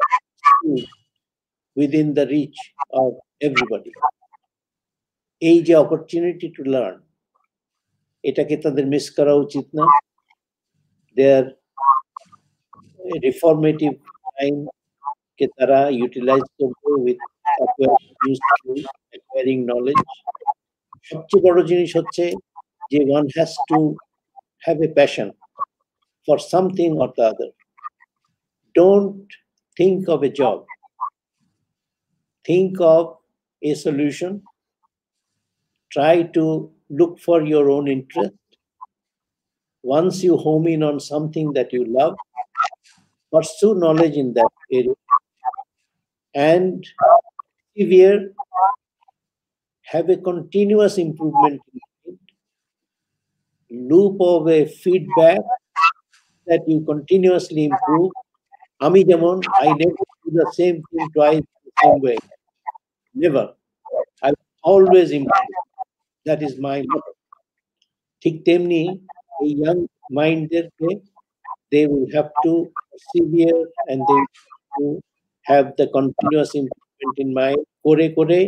skills within the reach of everybody. এই যে opportunity to learn, এটাকে তাদের মিস করা উচিত না। Their reformative time কে তারা utilize করবে with acquiring new skills, acquiring knowledge. সবচেয়ে বড় জিনিস হচ্ছে যে one has to have a passion for something or the other. Don't think of a job. Think of a solution. Try to look for your own interest. Once you home in on something that you love, pursue knowledge in that area and persevere, have a continuous improvement loop of a feedback that you continuously improve. Ami jemon, I never do the same thing twice the same way. Never. I always improve. That is my motto. Thik temni, a young mind they will have to persevere and they will to have the continuous improvement in mind. Kore kore,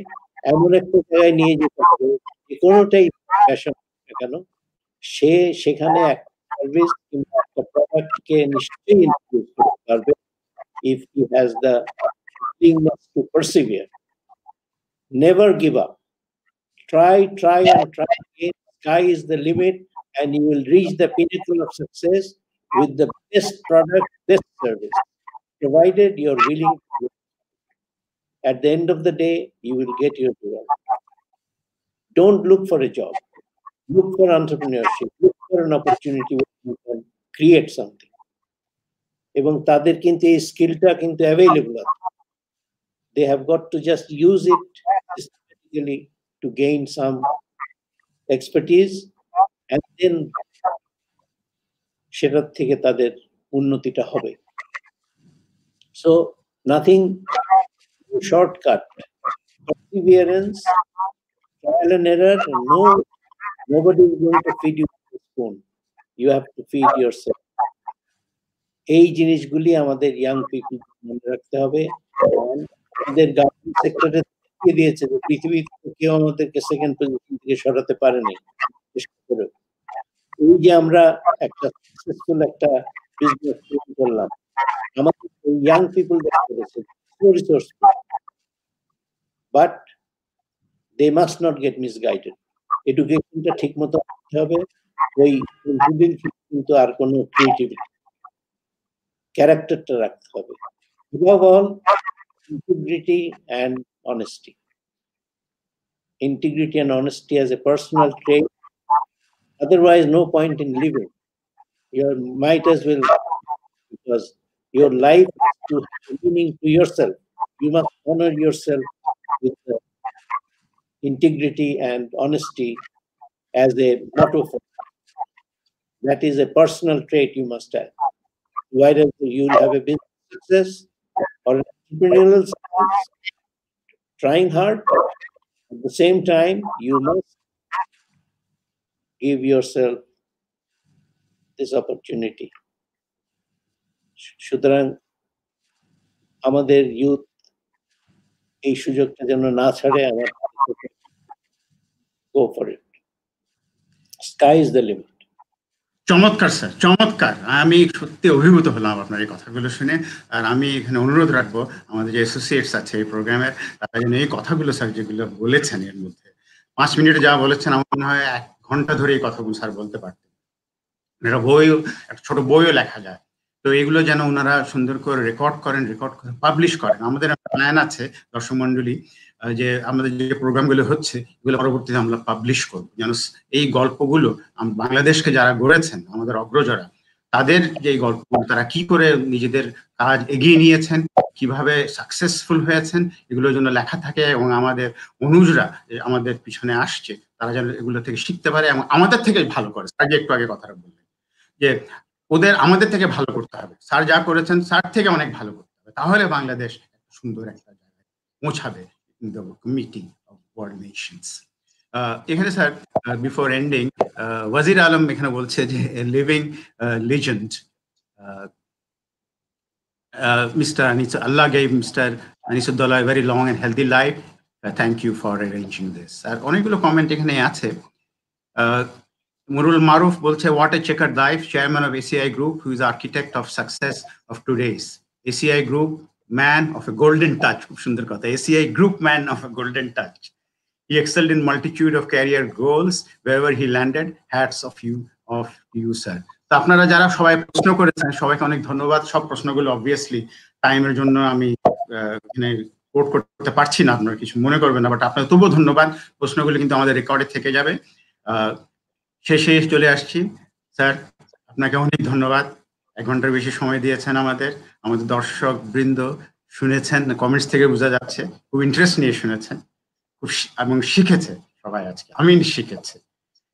এমন একটা জায়গায় নিয়ে যেতে হবে যে কোনোটাই passion কেন সে সেখানে একটা সার্ভিস কিংবা একটা প্রোডাক্টকে নিশ্চয়ই ইনক্লুড করতে পারবে if he has the willingness to persevere. Never give up. Try and try again. Sky is the limit and you will reach the pinnacle of success with the best product, best service, provided you're willing to. At the end of the day, you will get your reward. Don't look for a job. Look for entrepreneurship. Look for an opportunity where you can create something. এবং তাদের কিন্তু এই স্কিলটা কিন্তু available আছে। They have got to just use it systematically to gain some expertise and then সেটার থেকে তাদের উন্নতিটা হবে। So nothing shortcut. Perseverance, trial and error. Nobody is going to feed you with a spoon. You have to feed yourself. এই জিনিসগুলি আমাদের young people মনে রাখতে হবে। আমাদের গভর্নমেন্ট সেক্টরে দিয়েছে যে পৃথিবীতে কেউ আমাদেরকে সেকেন্ড পজিশন থেকে সরাতে পারেনি। এই যে আমরা একটা সাকসেসফুল একটা বিজনেস শুরু করলাম, আমাদের ইয়াং পিপল দেখা করেছে resourceful, but they must not get misguided. এডুকেশনটা ঠিক মতো করতে হবে, ওই কিন্তু আর কোনো ক্রিয়েটিভিটি ক্যারেক্টারটা রাখতে হবে। Above all, integrity and honesty. Integrity and honesty as a personal trait. Otherwise, no point in living. You might as well, because your life has to have meaning to yourself. You must honor yourself with the integrity and honesty as a motto. That is a personal trait you must have. Whether you'll have a business success or an entrepreneurial success, trying hard, at the same time, you must give yourself this opportunity. সুতরাং আমাদের youth এই সুযোগটা যেন না ছাড়ে, আমার go for it. Sky is the limit. চমৎকার sir, চমৎকার। আমি সত্যি অভিভূত হলাম আপনার এই কথাগুলো শুনে। আর আমি এখানে অনুরোধ রাখবো আমাদের যে অ্যাসোসিয়েটস আছে এই প্রোগ্রামের, তারা যেন এই কথাগুলো স্যার যেগুলো বলেছেন এর মধ্যে 5 মিনিটে যা বলেছেন, আমার মনে হয় 1 ঘন্টা ধরে এই কথাগুলো স্যার বলতে পারতেন। একটা বইও, একটা ছোট বইও লেখা যায়। তো এগুলো যেন ওনারা সুন্দর করে রেকর্ড করে পাবলিশ করেন। আমাদের একটা প্ল্যান আছে দর্শক মন্ডলী, যে আমাদের যে প্রোগ্রামগুলো হচ্ছে এগুলো পরবর্তীতে আমরা পাবলিশ করবো, যেন এই গল্পগুলো বাংলাদেশকে যারা গড়েছেন আমাদের অগ্রজরা, তাদের যে গল্পগুলো, তারা কি করে নিজেদের কাজ এগিয়ে নিয়েছেন, কিভাবে সাকসেসফুল হয়েছেন, এগুলোর জন্য লেখা থাকে। এবং আমাদের অনুজরা আমাদের পিছনে আসছে, তারা যেন এগুলো থেকে শিখতে পারে এবং আমাদের থেকে ভালো করে। স্যার যে একটু আগে কথাটা বললেন যে আমাদের থেকে ভালো করতে হবে, স্যার যা করেছেন স্যার থেকে অনেক ভালো করতে হবে, তাহলে বাংলাদেশ সুন্দর একটা জায়গায় পৌঁছাবে। The meeting of world nations. এখানে sir before ending Wazir Alam এখানে বলছে যে living legend Mr. Allah gave Mr. Anisud-Dowla a very long and healthy life. Thank you for arranging this. আর অনেকগুলো কমেন্ট এখানে আছে। Murul Maruf bolche, what a checkered life, chairman of ACI Group, who is architect of success of today's. ACI Group, man of a golden touch. Sundar kotha. ACI Group, man of a golden touch. He excelled in multitude of career goals wherever he landed. Hats off you, sir. তো আপনারা যারা সবাই প্রশ্ন করেছেন সবাইকে অনেক ধন্যবাদ। সব প্রশ্নগুলো অবভিয়াসলি টাইমের জন্য আমি এখানে কোট করতে পারছি না, আপনারা কিছু মনে করবেন না, বাট আপনাদের তবুও ধন্যবাদ। প্রশ্নগুলো কিন্তু আমাদের রেকর্ডে থেকে যাবে। শেষে চলে আসছি। স্যার, আপনাকে অনেক ধন্যবাদ। 1 ঘন্টার বেশি সময় দিয়েছেন আমাদের দর্শক বৃন্দ শুনেছেন, কমেন্টস থেকে বোঝা যাচ্ছে খুব ইন্টারেস্ট নিয়ে শুনেছেন, খুব এবং শিখেছে সবাই। আজকে আমি শিখেছি,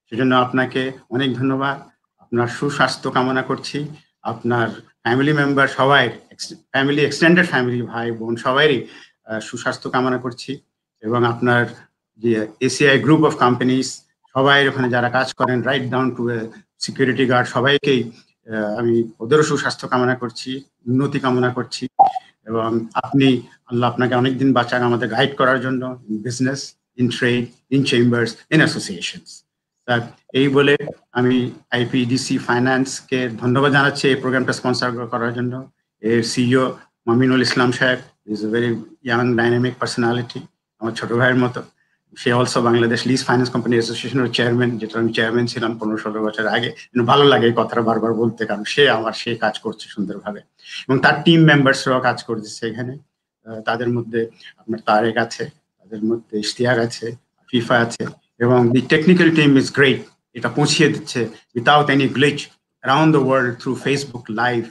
সেজন্য আপনাকে অনেক ধন্যবাদ। আপনার সুস্বাস্থ্য কামনা করছি, আপনার ফ্যামিলি মেম্বার সবাই, ফ্যামিলি, এক্সটেন্ডেড ফ্যামিলি, ভাই বোন সবাইরই সুস্বাস্থ্য কামনা করছি। এবং আপনার যে এসিআই গ্রুপ অফ কোম্পানিজ সবাই ওখানে যারা কাজ করেন, right down to security guard, সবাইকেই আমি ওদেরও সুস্বাস্থ্য কামনা করছি, উন্নতি কামনা করছি। এবং আপনি, আল্লাহ আপনাকে অনেকদিন বাঁচান আমাদের গাইড করার জন্য, in business, in trade, in chambers, in associations. এই বলে আমি আইপিডিসি ফাইন্যান্সকে ধন্যবাদ জানাচ্ছি এই প্রোগ্রামটা স্পন্সর করার জন্য। এর CEO Maminul Islam Saheb is a very young dynamic personality, আমার ছোট ভাইয়ের মতো। সে also Bangladesh lease finance company অ্যাসোসিয়েশনের চেয়ারম্যান, যেটা আমি চেয়ারম্যান ছিলাম 15-16 বছর আগে। ভালো লাগে এই কথাটা বারবার বলতে, কারণ সে কাজ করছে সুন্দরভাবে এবং তার টিম মেম্বার্সরাও কাজ করছে এখানে। তাদের মধ্যে আপনার তারেক আছে, তাদের মধ্যে ইশতিয়াক আছে, ফিফা আছে, এবং দি টেকনিক্যাল টিম ইজ গ্রেট। এটা পৌঁছিয়ে দিচ্ছে without any glitch around the world through Facebook Live,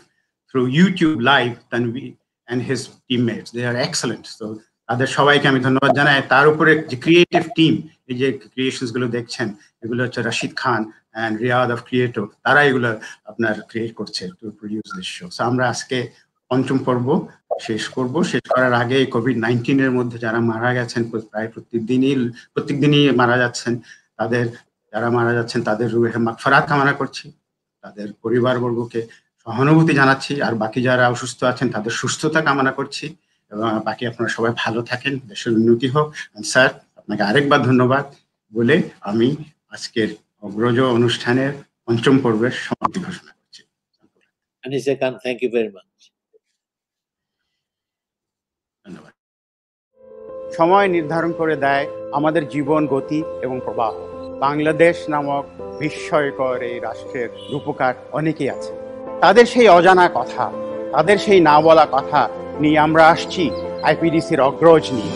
through YouTube Live, Tanvi and his teammates. They are excellent. So তাদের সবাইকে আমি ধন্যবাদ জানাই। তার উপরে যে ক্রিয়েটিভ টিম, এই যে ক্রিয়েশনস গুলো দেখছেন, এগুলো হচ্ছে Rashid Khan and Riyad of creator, তারা এগুলো আপনার ক্রিয়েট করছে to produce this show. So আমরা আজকে 5ম পর্ব শেষ করব। শেষ করার আগে কোভিড-19 এর মধ্যে যারা মারা গেছেন, প্রায় প্রত্যেকদিনই মারা যাচ্ছেন, যারা মারা যাচ্ছেন তাদের রুহে মাগফিরাত কামনা করছি, তাদের পরিবারবর্গকে সহানুভূতি জানাচ্ছি, আর বাকি যারা অসুস্থ আছেন তাদের সুস্থতা কামনা করছি। এবং বাকি আপনারা সবাই ভালো থাকেন, দেশের উন্নতি হোক। স্যার, আপনাকে আরেকবার ধন্যবাদ বলে আমি আজকের অগ্রজ অনুষ্ঠানের 5ম পর্বের সমাপ্তি ঘোষণা করছি। Anisa Khan, thank you very much. ধন্যবাদ। সময় নির্ধারণ করে দেয় আমাদের জীবন গতি এবং প্রবাহ। বাংলাদেশ নামক বিস্ময়কর এই রাষ্ট্রের রূপকার অনেকেই আছে। তাদের সেই অজানা কথা, তাদের সেই না বলা কথা নিয়ে আমরা আসছি আইপিডিসির অগ্রজ নিয়ে।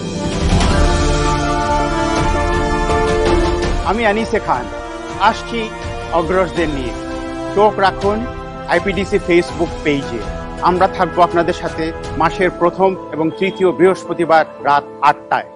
আমি আনিসে খান আসছি অগ্রজদের নিয়ে। চোখ রাখুন আইপিডিসি ফেসবুক পেজে। আমরা থাকবো আপনাদের সাথে মাসের 1ম এবং 3য় বৃহস্পতিবার রাত 8টায়।